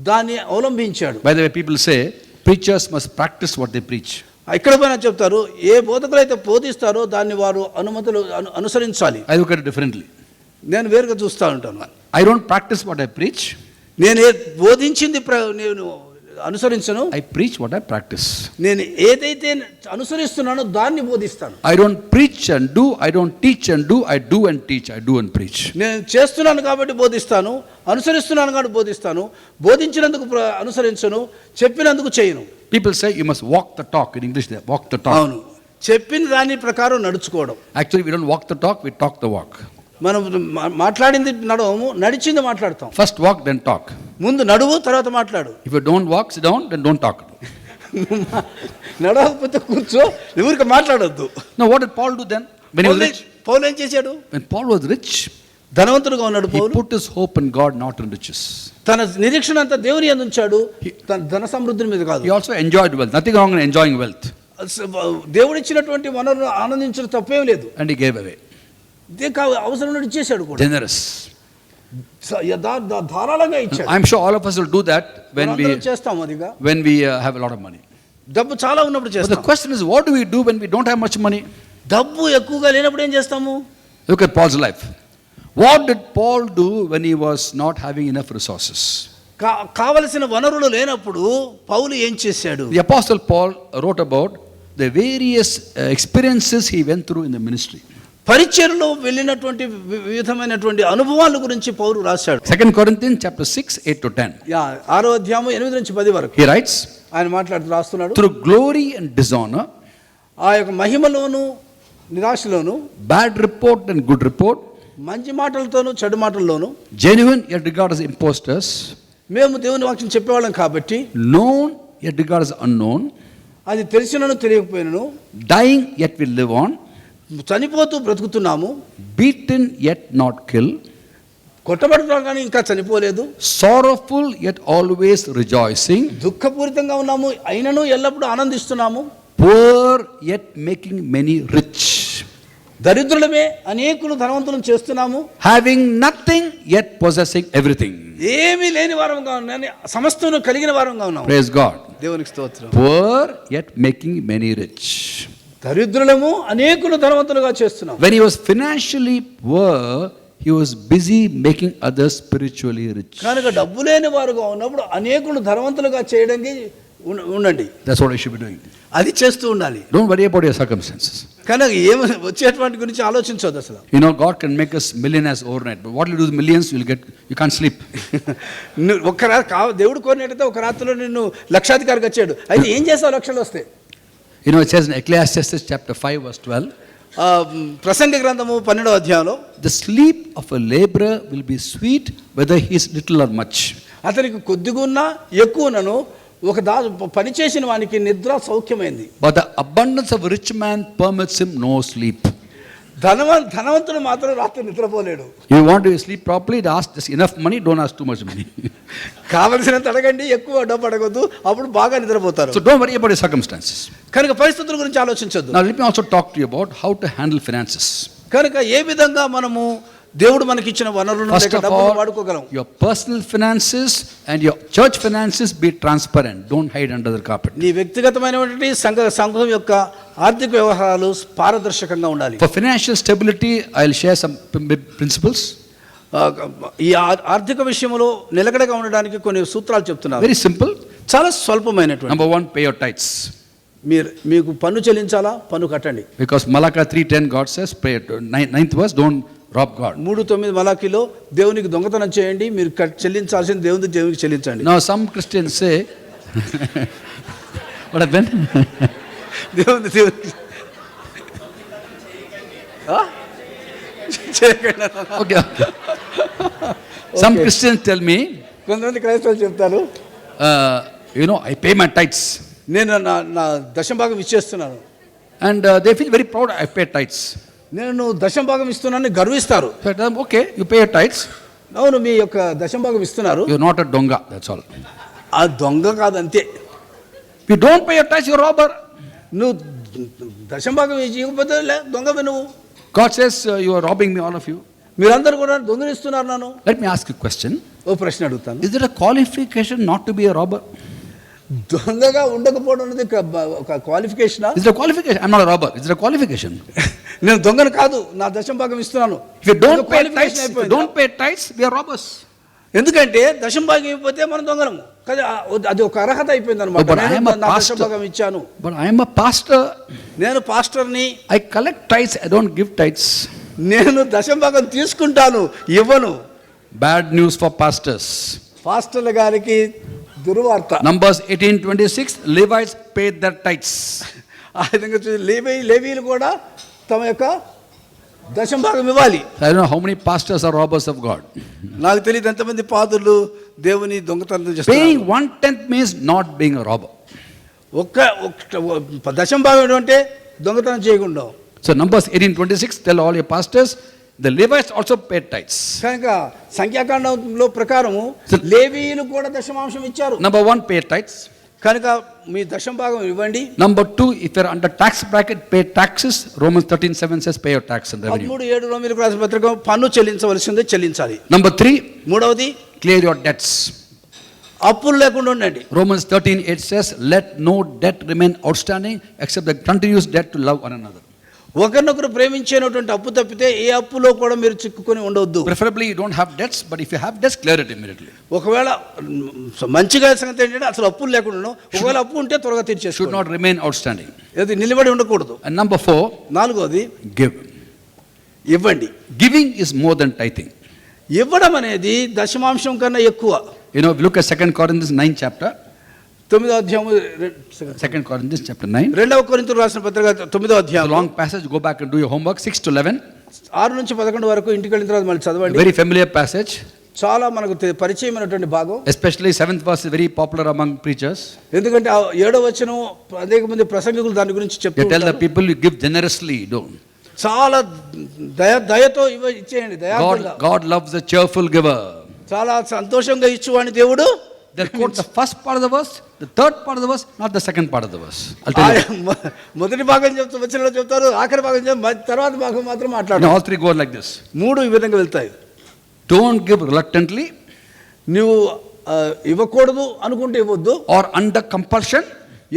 దాన్ని అవలంబించాడు. By the way, people say preachers must practice what they preach. ఇక్కడ పైన చెప్తారు, ఏ బోధకులు అయితే బోధిస్తారో దాన్ని వారు అనుసరించాలి. I look at it differently. నేను వేరుగా చూస్తూ ఉంటాను. I don't practice what I preach. నేను బోధించింది నేను అనుసరించను. I preach what I practice. నేను ఏదైతే అనుసరిస్తున్నానో దాన్ని బోధిస్తాను. I don't preach and do, I don't teach and do, I do and teach, I do and preach. నేను చేస్తున్నాను కాబట్టి బోధిస్తాను, అనుసరిస్తున్నాను కాబట్టి బోధిస్తాను, బోధించినందుకు అనుసరించను, చెప్పినందుకు చేయను. People say you must walk the talk. In English they walk the talk. అవును, చెప్పిన దాని ప్రకారం నడుచుకోవడం. Actually we don't walk the talk, we talk the walk. మనం మాట్లాడింది నడవము, నడిచింది మాట్లాడతాం. First walk, then talk. ముందు నడువు, తర్వాత మాట్లాడు. If you don't walk, sit down, then don't talk. నడవకపోతే కూర్చో, ఎవరికి మాట్లాడొద్దు. Now what did Paul do then when he was rich? పౌలు ఏం చేశాడు? When Paul was rich, ధనవంతుడుగా ఉన్నాడు he Paul. put his hope in God, not in riches. తన నిరీక్షణ అంతా దేవుని యందు ఉంచాడు, తన ధన సమృద్ధి మీద కాదు. He also enjoyed wealth. Nothing wrong in enjoying wealth. దేవుడు ఇచ్చినటువంటి వనరులు ఆనందించడం తప్పేం లేదు. And he gave away. అవసరం ఇచ్చేశాడు కూడా. Generous. ధారాళంగా ఇచ్చాడు. I'm sure all of us will do that when చేస్తాం అదిగా, when we have a lot of money. డబ్బు చాలా ఉన్నప్పుడు But the చేస్తాం. question is, what do we do when we don't have much money? డబ్బు ఎక్కువగా లేనప్పుడు ఏం చేస్తాము? Look at Paul's life. What did Paul do when he was not having enough resources? కావలసిన వనరులు లేనప్పుడు పౌలు ఏం చేశాడు? The apostle Paul wrote about the various experiences he went through in the ministry. పరిచర్యలో వెళ్ళినటువంటి వివిధమైనటువంటి అనుభవాల గురించి పౌలు రాశాడు. 2 Corinthians chapter 6, 8 to 10. 6వ అధ్యాయం 8 నుంచి 10 వరకు He writes, ఆయన మాట్లాడుతూ రాస్తున్నాడు. through glory and dishonor, ఆ యొక్క మహిమలోను నిరాశలోను, bad report and good report, మంచి మాటలతోను చెడు మాటల్లోను, genuine yet regarded as impostors, మేము దేవుని వాక్యం చెప్పేవాళ్ళం కాబట్టి, known yet regarded as unknown, అది తెలిసినను తెలియకపోయినను, dying yet we live on, చనిపోతూ బ్రతుకుతున్నాము, beaten yet not killed, కొట్టబడుతున్నాం కానీ ఇంకా చనిపోలేదు, sorrowful yet always rejoicing, దుఃఖపూరితంగా ఉన్నాము అయినను ఎల్లప్పుడూ ఆనందిస్తున్నాము, poor yet making many rich, దరిద్రులమే అనేకులు ధనవంతులను చేస్తున్నాము, having nothing yet possessing everything. ఏమీ లేని వారంగా ఉన్నాము, సమస్తము కలిగిన వారంగా ఉన్నాము. Praise God. దేవునికి స్తోత్రం. Poor yet making many rich. దరిద్రులము అనేకులు ధనవంతులుగా చేస్తున్నాం. When he was financially poor, he was busy making others spiritually rich. కనుక డబ్బు లేని వారుగా ఉన్నప్పుడు అనేకులు ధనవంతులుగా చేయడానికి ఉండండి. That's what I should be doing. అది చేస్తూ ఉండాలి. Don't worry about your circumstances. కనుక ఏమి వచ్చేటువంటి గురించి ఆలోచించొద్దు అసలు. You know, God can make us millionaires overnight, but what you do with millions, you can't sleep. ఒక్క రాత్రి దేవుడు కోరినట్టయితే ఒక రాత్రిలో నిన్ను లక్షాధికారికి వచ్చాడు, అయితే ఏం చేస్తావు లక్షలు వస్తే? You know, it says in Ecclesiastes chapter 5 verse 12, ప్రసంగి గ్రంథము 12వ అధ్యాయంలో, the sleep of a laborer will be sweet whether he is little or much. అతనికి కొద్దిగా ఉన్నా ఎక్కువనను ఒక పని చేసిన వానికి నిద్ర సౌఖ్యమైంది. But the abundance of a rich man permits him no sleep. ధనవంతుడు మాత్రం రాత్రి నిద్రపోలేడు. You want to sleep properly, ask just enough money, don't ask too much money. కావలసినంత అడగండి, ఎక్కువ డబ్బు అడగొద్దు, అప్పుడు బాగా నిద్రపోతారు. So don't worry about your circumstances. కనుక పరిస్థితుల గురించి ఆలోచించొద్దు. Now let me also talk to you about how to handle finances. కనుక ఏ విధంగా మనము దేవుడు మనకి ఇచ్చిన వనరులను First of డబ్బును all, వాడుకోగలం. your personal finances and your church finances be transparent. Don't hide under the carpet. నీ వ్యక్తిగతమైనటువంటి సంఘం యొక్క ఆర్థిక వ్యవహారాలు పారదర్శకంగా ఉండాలి. For financial stability, I'll share some principles. ఈ ఆర్థిక విషయంలో నిలకడగా ఉండడానికి కొన్ని సూత్రాలు చెప్తున్నారు. Very simple. చాలా స్వల్పమైనటువంటి. Number 1, pay your tithes. మీకు పన్ను చెల్లించాలా, పన్ను కట్టండి. Because Malachi 3:10 God says, pay 9th verse, don't rob God. 3:9 మలాకీలో దేవునికి దొంగతనం చేయండి, మీరు చెల్లించాల్సిన దేవునికి చెల్లించండి. Now some Christians say, what happened? దేవునికి చేయకండి. Okay. Some Christians tell me, కొంతమంది క్రైస్తవులు చెప్తారు, I pay my tithes. నేను నా దశమ భాగం ఇచ్చేస్తున్నాను. And they feel very proud, I pay tithes. నేను దశమ భాగం ఇస్తున్నానని గర్విస్తారు. So I tell them, okay, you pay your tithes. అవును, మీ యొక్క దశమ భాగం ఇస్తున్నారు. You're not a donga, that's all. ఆ దొంగ కాదు, అంతే. If you don't pay your tithes, you're a robber. నువ్వు దశమ భాగం ఇవ్వకపోతే దొంగవి నువ్వు. God says, you are robbing me, all of you. మీరందరూ కూడా దొంగలిస్తున్నారు నన్ను. Let me ask you a question. ఓ ప్రశ్న అడుగుతాను. Is there a qualification not to be a robber? దొంగగా ఉండకపోవడం అనేది ఒక క్వాలిఫికేషనా? Is there a qualification? I'm not a robber. Is there a qualification? నేను దొంగను కాదు, నా దశమ భాగం ఇస్తున్నాను. If you don't pay tithes, we are robbers. ఎందుకంటే దశమ భాగం ఇవ్వకపోతే మనం దొంగలము. కానీ అది ఒక అర్హత అయిపోయింది అనమాట. But I am a నా దశమ pastor. భాగం ఇచ్చాను. But I am a pastor. నేను పాస్టర్ని. I collect tithes, I don't give tithes. నేను దశమ భాగం తీసుకుంటాను, ఇవ్వను. Bad news for pastors. పాస్టర్ల గారికి దుర్వార్త. Numbers 18:26, Levites paid their tithes. ఆ విధంగా లేవీలు కూడా తమ యొక్క దశమ భాగం ఇవ్వాలి. I don't know how many pastors are robbers of God. నాకు తెలియదు ఎంతమంది పాదులు దేవుని దొంగతనం చేస్తారు. Paying 1/10 means not being a robber. ఒక్క దశమ భాగం అంటే దొంగతనం చేయకుండా. So Numbers 18:26, tell all your pastors, the Levites also paid tithes. కనుక సంఖ్యాకాండంలో ప్రకారము లేవీయులు కూడా దశమాంశం ఇచ్చారు. Number 1, pay tithes. కనుక మీ దశమ భాగం ఇవ్వండి. Number 2, if you're under tax bracket, pay taxes. Romans 13:7 says pay your tax and revenue. 13:7 రోమీయులకు రాసిన పత్రిక పన్ను చెల్లించవలసిందే, చెల్లించాలి. Number 3, మూడవది clear your debts. అప్పులు లేకుండా ఉండండి. Romans 13:8 says, let no debt remain outstanding except the continuous debt to love one another. ఒకరినొకరు ప్రేమించేటువంటి అప్పు తప్పితే ఏ అప్పులో కూడా మీరు చిక్కుకొని ఉండవద్దు. Preferably you don't have debts, but if you have debts, clear it immediately. ఒకవేళ మంచిగా సంగతి ఏంటంటే అసలు అప్పులు లేకుండా, ఒకవేళ అప్పు ఉంటే త్వరగా తీర్చేసుకో. Should not remain outstanding. అది నిలబడి ఉండకూడదు. And number 4, నాలుగోది give. ఇవ్వండి. Giving is more than tithing. ఇవ్వడం అనేది దశమాంశం కన్నా ఎక్కువ. If you look at 2 Corinthians 9 chapter. 9వ అధ్యాయం 2 Corinthians chapter 9. 2వ కొరింథీయులకు రాసిన పత్రిక 9వ అధ్యాయం. Long passage, go back and do your homework. 6-11. 6 నుంచి 11 వరకు ఇంటికి వెళ్ళిన తర్వాత మళ్ళీ చదవండి. Very familiar passage. చాలా మనకు పరిచయమైనటువంటి భాగం. Especially 7th verse is very popular among preachers. ఎందుకంటే 7వ వచనం అనేక మంది ప్రసంగికులు దాని గురించి చెప్తూ You tell the people you give generously, don't. చాలా దయతో ఇచ్చేయండి. God loves a cheerful giver. చాలా సంతోషంగా ఇచ్చువాని దేవుడు. They'll quote the first part of the verse, the third part of the verse, not the second part of the verse. I'll tell you. మొదటి భాగం వచనంలో చెప్తారు, ఆఖరి భాగం తర్వాత భాగం మాత్రం మాట్లాడరు. All three go like this. మూడు ఈ విధంగా వెళ్తాయి. Don't give reluctantly. నువ్వు ఇవ్వకూడదు అనుకుంటే ఇవ్వద్దు. Or under compulsion.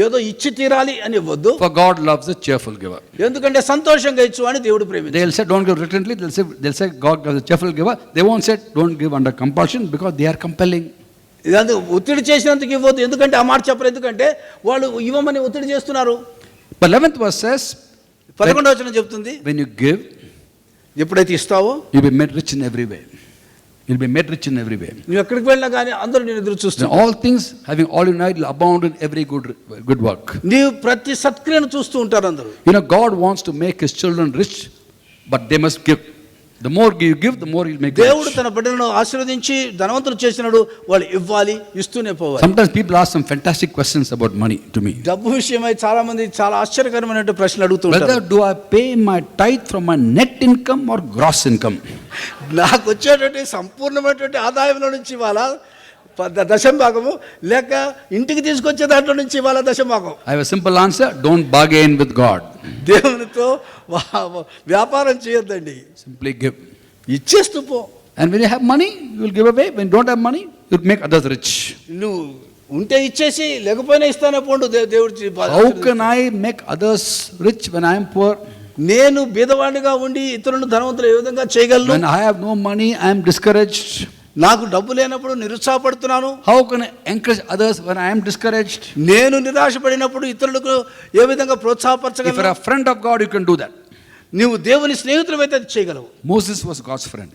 ఏదో ఇచ్చి తీరాలి అని ఇవ్వద్దు. For God loves a cheerful giver. ఎందుకంటే సంతోషంగా ఇచ్చు అని దేవుడు ప్రేమిస్తాడు. They'll say don't give reluctantly. They'll say God loves a cheerful giver. They won't say don't give under compulsion because they are compelling. ఇదంతా ఒత్తిడి చేసినందుకు ఇవ్వద్దు. ఎందుకంటే ఆ మాట చెప్పరు, ఎందుకంటే వాళ్ళు ఇవ్వమని ఒత్తిడి చేస్తున్నారు. But 11th verse says, 11వ వచనం చెప్తుంది, when you give, ఎప్పుడైతే ఇస్తావో you'll be made rich in every way. You'll be made rich in every way. నువ్వు ఎక్కడికి వెళ్ళినా కానీ అందరూ నేను ఎదురు చూస్తారు. All things having all united will abound in every good work. నీవు ప్రతి సత్క్రియను చూస్తూ ఉంటారు అందరూ. God wants to make his children rich, but they must give. The more you give, the more he'll make you దేవుడు rich. తన బిడ్డలను ఆశీర్వదించి ధనవంతులు చేసినాడు, వాళ్ళు ఇవ్వాలి, ఇస్తూనే పోవాలి. Sometimes people ask some fantastic questions about money to me. డబ్బు విషయమై చాలా మంది చాలా ఆశ్చర్యకరమైన ప్రశ్నలు అడుగుతూ ఉంటారు. Whether do I pay my tithe from my net income or gross income? నాకు వచ్చేటువంటి సంపూర్ణమైనటువంటి ఆదాయంలో నుంచి ఇవ్వాలా దశమ భాగము, లేక ఇంటికి తీసుకొచ్చే దాంట్లో నుంచి ఇవ్వాలా దశమ భాగం? I have a simple answer, don't bargain with God. దేవునితో వ్యాపారం చేయొద్దండి. Simply give. ఇచ్చేస్తూ పో. And when you have money, you will give away. When you don't have money, you will make others rich. నువ్వు ఉంటే ఇచ్చేసి, లేకపోయినా ఇస్తానే పోండు. దేవుడు How can I make others rich when I am poor? నేను బీదవాడిగా ఉండి ఇతరులను ధనవంతులు ఏ విధంగా చేయగలను? When I have no money, I am discouraged. నాకు డబ్బు లేనప్పుడు నిరుత్సాహపడుతున్నాను. How can I encourage others when I am discouraged? నేను నిరాశపడినప్పుడు ఇతరులకు ఏ విధంగా ప్రోత్సాహపరచగలను? If you are a friend of God, you can do that. నీవు దేవుని స్నేహితుడివైతే అది చేయగలవు. Moses was God's friend.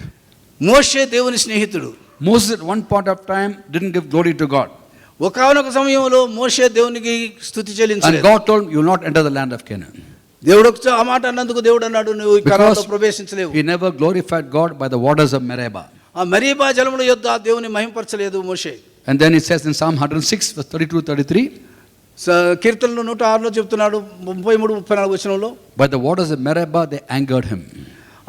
మోషే దేవుని స్నేహితుడు. Moses at one point of time didn't give glory to God. ఒకానొక సమయంలో మోషే దేవునికి స్తుతి చెల్లించలేదు. And God told him, you will not enter the land of Canaan. దేవుడు ఆ మాట అన్నందుకు దేవుడు అన్నాడు, నువ్వు ఈ కణాల్లో Because ప్రవేశించలేవు. he never glorified God by the waters of Meribah. ఆ మరీబా జలముల యొద్ద దేవుని మహింపరచలేదు మోషే. And then it says in Psalm 106 verse 32-33, కీర్తనలు 106లో చెప్తున్నాడు 33-34 వచనంలో, by the waters of Meribah they angered him.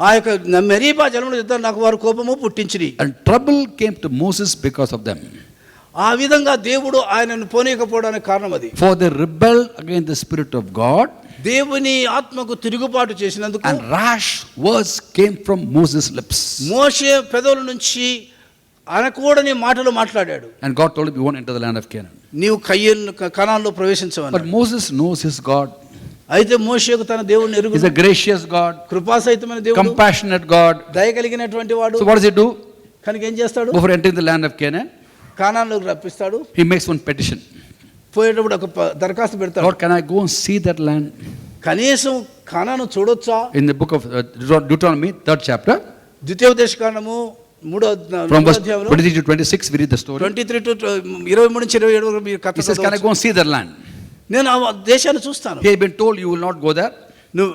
ఆ యొక్క మరీబా జలముల యొద్ద నాకు వారు కోపము పుట్టించిరి. And trouble came to Moses because of them. ఆ విధంగా దేవుడు ఆయనను పోనీయకపోవడానికి కారణం అది. For they rebelled against the Spirit of God. దేవుని ఆత్మకు తిరుగుబాటు చేసినందుకు. And rash words came from Moses' lips. మోషే పెదవుల నుంచి అనకూడని మాటలు మాట్లాడాడు. And God told him, you won't enter the land of Canaan. నీవు కనాన్లో ప్రవేశించవని. But Moses knows his God. అయితే మోషేకు తన దేవుడిని ఎరుగు. He's a gracious God, కృపాసహితమైన దేవుడు, compassionate God. దయ కలిగినటువంటి వాడు. So what does he do? కనుక ఏం చేస్తాడు? Before entering the land of Canaan, కానాన్లోకి రప్పిస్తాడు. he makes one petition. పోయేటప్పుడు ఒక దరఖాస్తు పెడతాడు. Lord, can I go and see that land? కనీసం కానాను చూడొచ్చా? In the book of Deuteronomy, 3rd chapter, ద్వితీయోపదేశకాండము 3వ అధ్యాయంలో 23 to 26, we read the story. 23 to 23 నుంచి 27 వరకు మీరు కథ He says, can I go and see that land? నేను ఆ దేశాన్ని చూస్తాను. He had been told, you will not go there. నువ్వు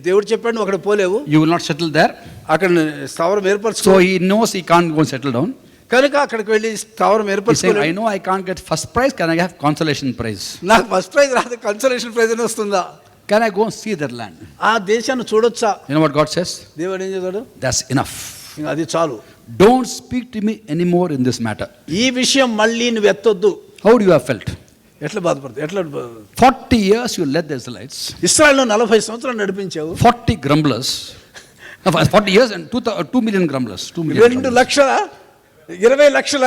దేవుడు చెప్పాడు నువ్వు అక్కడ పోలేవు, You will not settle there. అక్కడ స్థావరం ఏర్పరచుకో. So he knows he can't go and settle down. కనుక అక్కడికి వెళ్ళి స్థావరం He's saying, ఏర్పరచుకోలేదు. I know I can't get first prize. Can I have consolation prize? నాకు ఫస్ట్ ప్రైజ్ రాదు, కన్సలేషన్ ప్రైజ్ అని వస్తుందా? Can I go and see that land? ఆ దేశాన్ని చూడొచ్చా? You know what God says? దేవుడు ఏం చేస్తాడు? That's enough. ఇంకా అది చాలు. Don't speak to me anymore in this matter. ఈ విషయం మళ్ళీ నువ్వు ఎత్తొద్దు. How do you have felt? ఎట్లా బాధపడతావు? ఎట్లా 40 years you led the Israelites. ఇశ్రాయేలును 40 సంవత్సరాలు నడిపించావు. 40 grumblers. 40 years and 2 million grumblers. 2 million 2 grumblers. లక్షల 20 లక్షల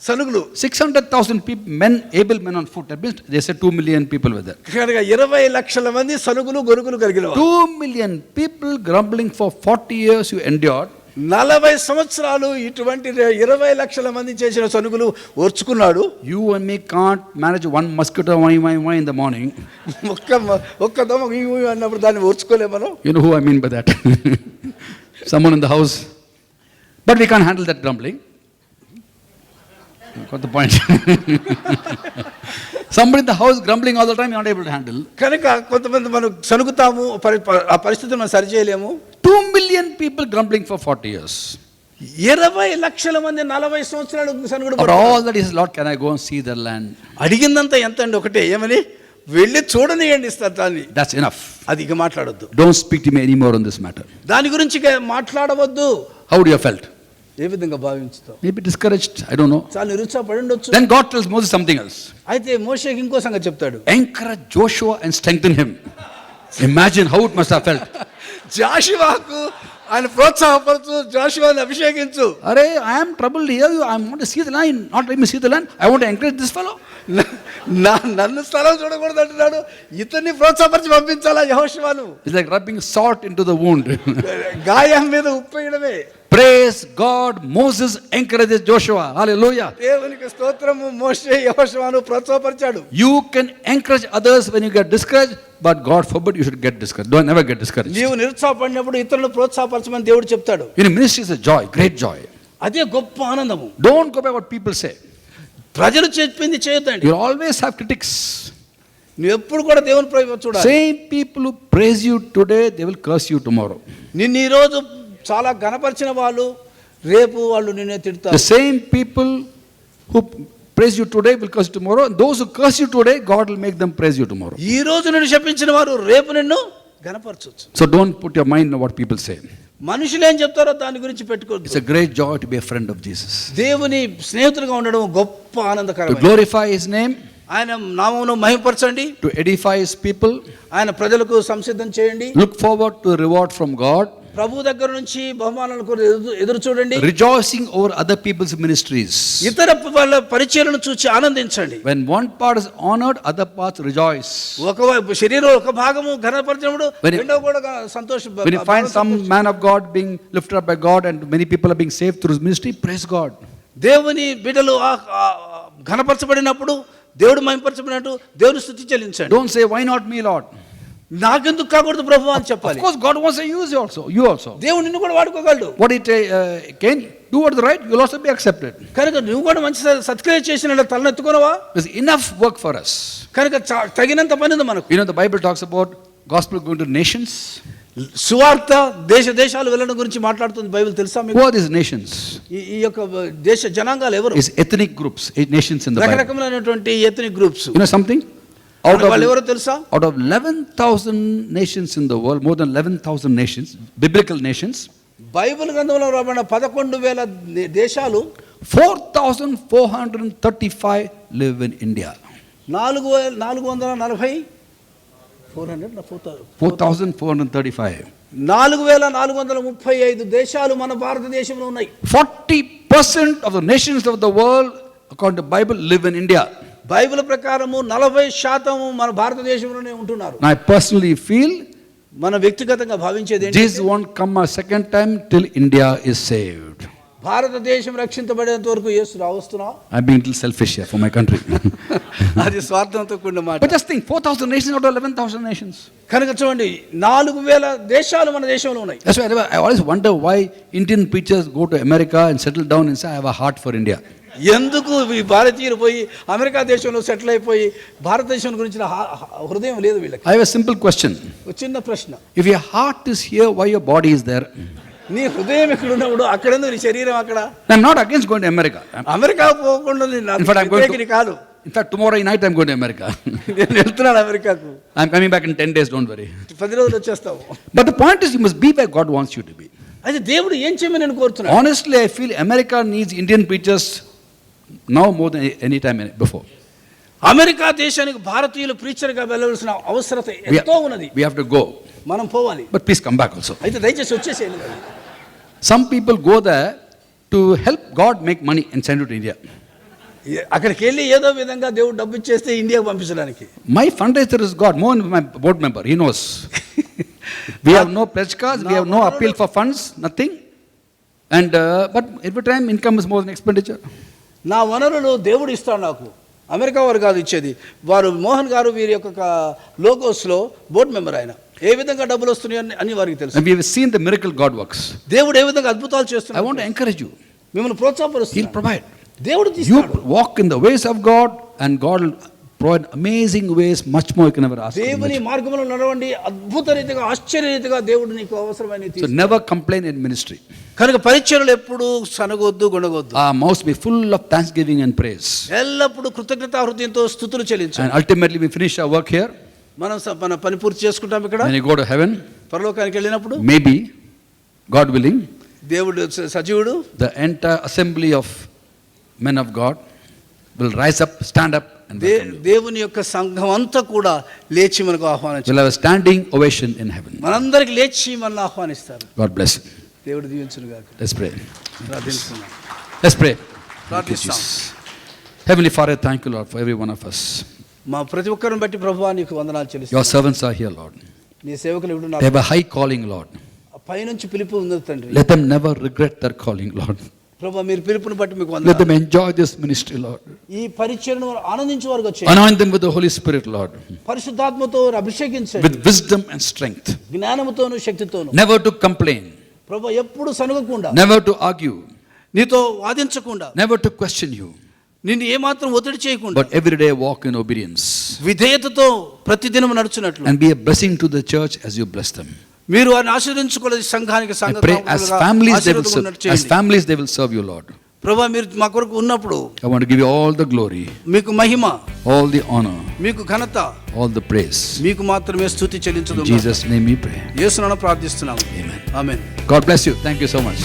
సనుగులు. 600,000 people, men, able men on foot. That means they said 2 million people were there. కనుక 20 లక్షల మంది సనుగులు గొరుగులు కలిగిన 2 million people grumbling for 40 years you endured. 40 సంవత్సరాలు ఇటువంటి 20 లక్షల మంది చేసిన సనుగులు ఓర్చుకున్నాడు. You and me can't manage one mosquito in the morning. ఒక్క దోమ అన్నప్పుడు దాన్ని ఓర్చుకోలేము మనం. You know who I mean by that? Someone in the house. But we can't handle that grumbling. Got the point? Somebody in the house grumbling all the time, you're not able to handle. కనుక కొంతమంది మనం సనుగుతాము, ఆ పరిస్థితిని మనం సరి చేయలేము. 2 million people grumbling for 40 years. 20 లక్షల మంది 40 సంవత్సరాలు సనుగుడు For all that is, Lord, can I go and see the land? అడిగిందంతా ఎంత అండి? ఒకటే, ఏమని? వెళ్ళి చూడనియండి ఇస్తారు దాన్ని. That's enough. అది ఇక మాట్లాడొద్దు. Don't speak to me anymore on this matter. దాని గురించి మాట్లాడవద్దు. How do you have felt? ఏ విధంగా భావించుతావు? Maybe discouraged, I don't know. చాలా నిరుత్సాహపడి ఉండొచ్చు. Then God tells Moses something else. అయితే మోషేకి ఇంకో సంగతి చెప్తాడు. Encourage Joshua and strengthen him. Imagine how it must have felt. జాషువాకు ఆయన ప్రోత్సాహపరచు, జాషువాని అభిషేకించు. Arey, I am troubled here. I want to see the land. Not let me see the land. I want to encourage this fellow. నన్ను స్థలం చూడకూడదు అంటున్నాడు. ఇతన్ని ప్రోత్సాహపరిచి పంపించాలా యెహోషువను? It's like rubbing salt into the wound. గాయం మీద ఉప్పు వేయడమే. Praise God, Moses encourages Joshua. Hallelujah. దేవునికి స్తోత్రము. మోషే యెహోషువను ప్రోత్సాహపరిచాడు. You can encourage others when you get discouraged, but God forbid you should get discouraged. Don't never get discouraged. నీవు నిరుత్సాహపడినప్పుడు ఇతరులను ప్రోత్సాహపరచమని దేవుడు చెప్తాడు. In ministry is a joy, great joy. అదే గొప్ప ఆనందము. Don't go by what people say. ప్రజలు చెప్పింది చేయొద్దండి. You always have critics. నువ్వు ఎప్పుడు కూడా దేవుని ప్రేమ చూడాలి. Same people who praise you today, they will curse you tomorrow. నిన్ను ఈ రోజు చాలా ఘనపరిచిన వాళ్ళు రేపు వాళ్ళు నిన్నే తిడతారు. The same people who praise you today will curse you tomorrow. Those who curse you today, God will make them praise you tomorrow. ఈ రోజు నిన్ను శపించిన వారు రేపు నిన్ను ఘనపరచొచ్చు. So don't put your mind on what people say. మనుషులు ఏం చెప్తారో దాని గురించి పెట్టుకోవద్దు. It's a great joy to be a friend of Jesus. దేవుని స్నేహితులుగా ఉండడం గొప్ప To ఆనందకరం. glorify His name, ఆయన నామమును మహిమపరచండి. to edify His people, ఆయన ప్రజలకు సంసిద్ధం చేయండి. look forward to reward from God, ప్రభు దగ్గర నుంచి బహుమానాలకు ఎదురు చూడండి. rejoicing over other people's ministries. ఇతర వాళ్ళ పరిచర్యలను చూసి ఆనందించండి. When one part is honored, other parts rejoice. ఒక శరీరం ఒక భాగము ఘనపరచనప్పుడు రెండో కూడా When you find some man of God being lifted up by God and many people are being saved through his ministry, praise God. దేవుని బిడ్డలు ఘనపరచబడినప్పుడు, దేవుడు మహిమపరచబడినట్టు దేవుని స్తుతి చెల్లించండి. Don't say, why not me, Lord? నాకెందుకు కాకూడదు ప్రభు అని చెప్పాలి. Of course God wants to use you also. దేవుడు నిన్ను కూడా వాడుకోగలడు. What it can do what is right, you will also be accepted. కనుక నువ్వు కూడా మంచి సత్క్రియ చేసిన తలనెత్తుకోనవా? There's enough work for us. కనుక తగినంత పని ఉంది మనకు. You know, the Bible talks about gospel going to nations? సువార్త దేశాలు వెళ్ళడం గురించి మాట్లాడుతుంది బైబిల్, తెలుసా మీకు? Who are these nations? ఈ యొక్క దేశ జనాంగాలు ఎవరు? Is ethnic groups, nations in the Bible. రకరకమైనటువంటి ethnic groups. You know something? వాళ్ళు ఎవరో తెలుసా? Out of 11,000 nations in the world, more than 11,000 nations, biblical nations, Bible గ్రంథంలో రాబడిన 11,000 దేశాలు 4,435 live in India. 435 4,435 దేశాలు మన భారతదేశంలో ఉన్నాయి. 40% of the nations of the world, according to Bible, live in India. Bible ప్రకారము 40% మన భారతదేశంలోనే ఉంటున్నారు. I personally feel మన వ్యక్తిగతంగా భావించేది this won't come a second time till India is saved. భారతదేశం రక్షించబడేంత వరకు యేసు రావస్తున్నా. I'm being a little selfish here for my country. అది స్వార్థంతో కూడిన మాట. But just think, 4,000 nations out of 11,000 nations. కనుక చూడండి, 4,000 దేశాలు మన దేశంలో ఉన్నాయి. That's why I always wonder why Indian preachers go to America and settle down and say, I have a heart for India. ఎందుకు ఈ భారతీయులు పోయి అమెరికా దేశంలో సెటిల్ అయిపోయి భారతదేశం గురించి హృదయం లేదు వీళ్ళకి? I have a simple question. ఒక చిన్న ప్రశ్న. If your heart is here, why your body is there? నీ హృదయం ఎక్కడ ఉన్నప్పుడు అక్కడెందుకు నీ శరీరం అక్కడ? I'm not against going to America. America పోకుండా In fact, I'm going to కాదు. In fact, tomorrow night I'm going to America. నేను వెళ్తున్నాను అమెరికాకు. I'm coming back in 10 days, don't worry. 10 రోజులు వచ్చేస్తావు. But the point is, you must be where God wants you to be. అయితే దేవుడు ఏం చేయమని నేను కోరుతున్నాను. Honestly, I feel America needs Indian preachers now more than any time before. America దేశానికి భారతీయులు ప్రీచర్గా వెళ్ళవలసిన అవసరత ఎంతో ఉన్నది. We have to go. మనం పోవాలి. But please come back also. అయితే దయచేసి వచ్చేసేయండి. Some people go there to help God make money and send it to India. అక్కడికి వెళ్ళి ఏదో విధంగా దేవుడు డబ్బు ఇచ్చేస్తే ఇండియాకు పంపించడానికి. My fundraiser is God, more than my board member. He knows. We have no pledge cards, we have no appeal for funds, nothing. And but every time income is more than expenditure. నా వనరులు దేవుడు ఇస్తాడు నాకు. America వారు కాదు ఇచ్చేది. వారు మోహన్ గారు వీరి యొక్క లోగోస్లో బోర్డు మెంబర్ ఆయన. ఏ విధంగా డబ్బులు వస్తున్నాయి అని వారికి తెలుసు. And we have seen the miracle God works. దేవుడు ఏ విధంగా అద్భుతాలు చేస్తున్నాడు. I want to encourage you. మిమ్మల్ని ప్రోత్సాహపరుస్తున్నాను. He'll provide. దేవుడు You తీస్తాడు. walk in the ways of God and God will provide amazing ways, much more you can never ask. దేవుని మార్గంలో నడవండి. అద్భుత రీతిగా ఆశ్చర్య రీతిగా దేవుడు నీకు అవసరమైన So never complain in ministry. కనుక పరిచర్యలు ఎప్పుడు సనగొద్దు గుణగొద్దు. Our mouths be full of thanksgiving and praise. ఎల్లప్పుడూ కృతజ్ఞతా హృదయంతో స్తుతులు చెల్లించాలి. And ultimately we finish our work here. మనం మన పని పూర్తి చేసుకుంటాం ఇక్కడ. When you go to heaven, పరలోకానికి వెళ్ళినప్పుడు maybe, God willing, దేవుడు సజీవుడు, the entire assembly of men of God will rise up, stand up and welcome you. దేవుని యొక్క సంఘం అంతా కూడా లేచి మనకు ఆహ్వానించారు. We'll have a standing ovation in heaven. మనందరికి లేచి మనల్ని ఆహ్వానిస్తారు. God bless you. దేవుడు దీవించును గాక. Let's pray. ప్రార్థిస్తున్నాం. Let's pray. ప్రార్థిస్తాం. Heavenly Father, thank you, Lord, for every one of us. మా ప్రతి ఒక్కరిని బట్టి ప్రభువా నీకు వందనాలు Your చెల్లిస్తున్నాను. servants are here, Lord. నీ సేవకులు ఇప్పుడు They have a high calling, Lord. పైనుంచి పిలుపు ఉంది తండ్రి. Let them never regret their calling, Lord. ప్రభువా మీరు పిలుపుని బట్టి మీకు Let వందనాలు. them enjoy this ministry, Lord. ఈ పరిచర్యను ఆనందించే వారికి వచ్చే Anoint them with the Holy Spirit, Lord, పరిశుద్ధాత్మతో అభిషేకించండి. with wisdom and strength. జ్ఞానముతోను శక్తితోను. Never to complain, ప్రభువా ఎప్పుడు సనుగకుండా, never to argue, నీతో వాదించకుండా, never to question you, నిన్ను ఏమాత్రం ఒత్తిడి చేయకుండా, but every day walk in obedience విధేయతతో ప్రతిదినం నడుచున్నట్లు and be a blessing to the church as you bless them. మీరు వారిని ఆశీర్వదించుకోలేదు. సంఘానికి I pray as families they will serve, as families they will serve you, Lord. ప్రభువా మీరు మా కొరకు ఉన్నప్పుడు I want to give you all the glory, మీకు మహిమ, all the honor, మీకు ఘనత, all the praise. మీకు మాత్రమే స్తుతి చెల్లించదు. In Jesus' name we pray. యేసు నామమున ప్రార్థిస్తున్నాము. Amen. Amen. God bless you. Thank you so much.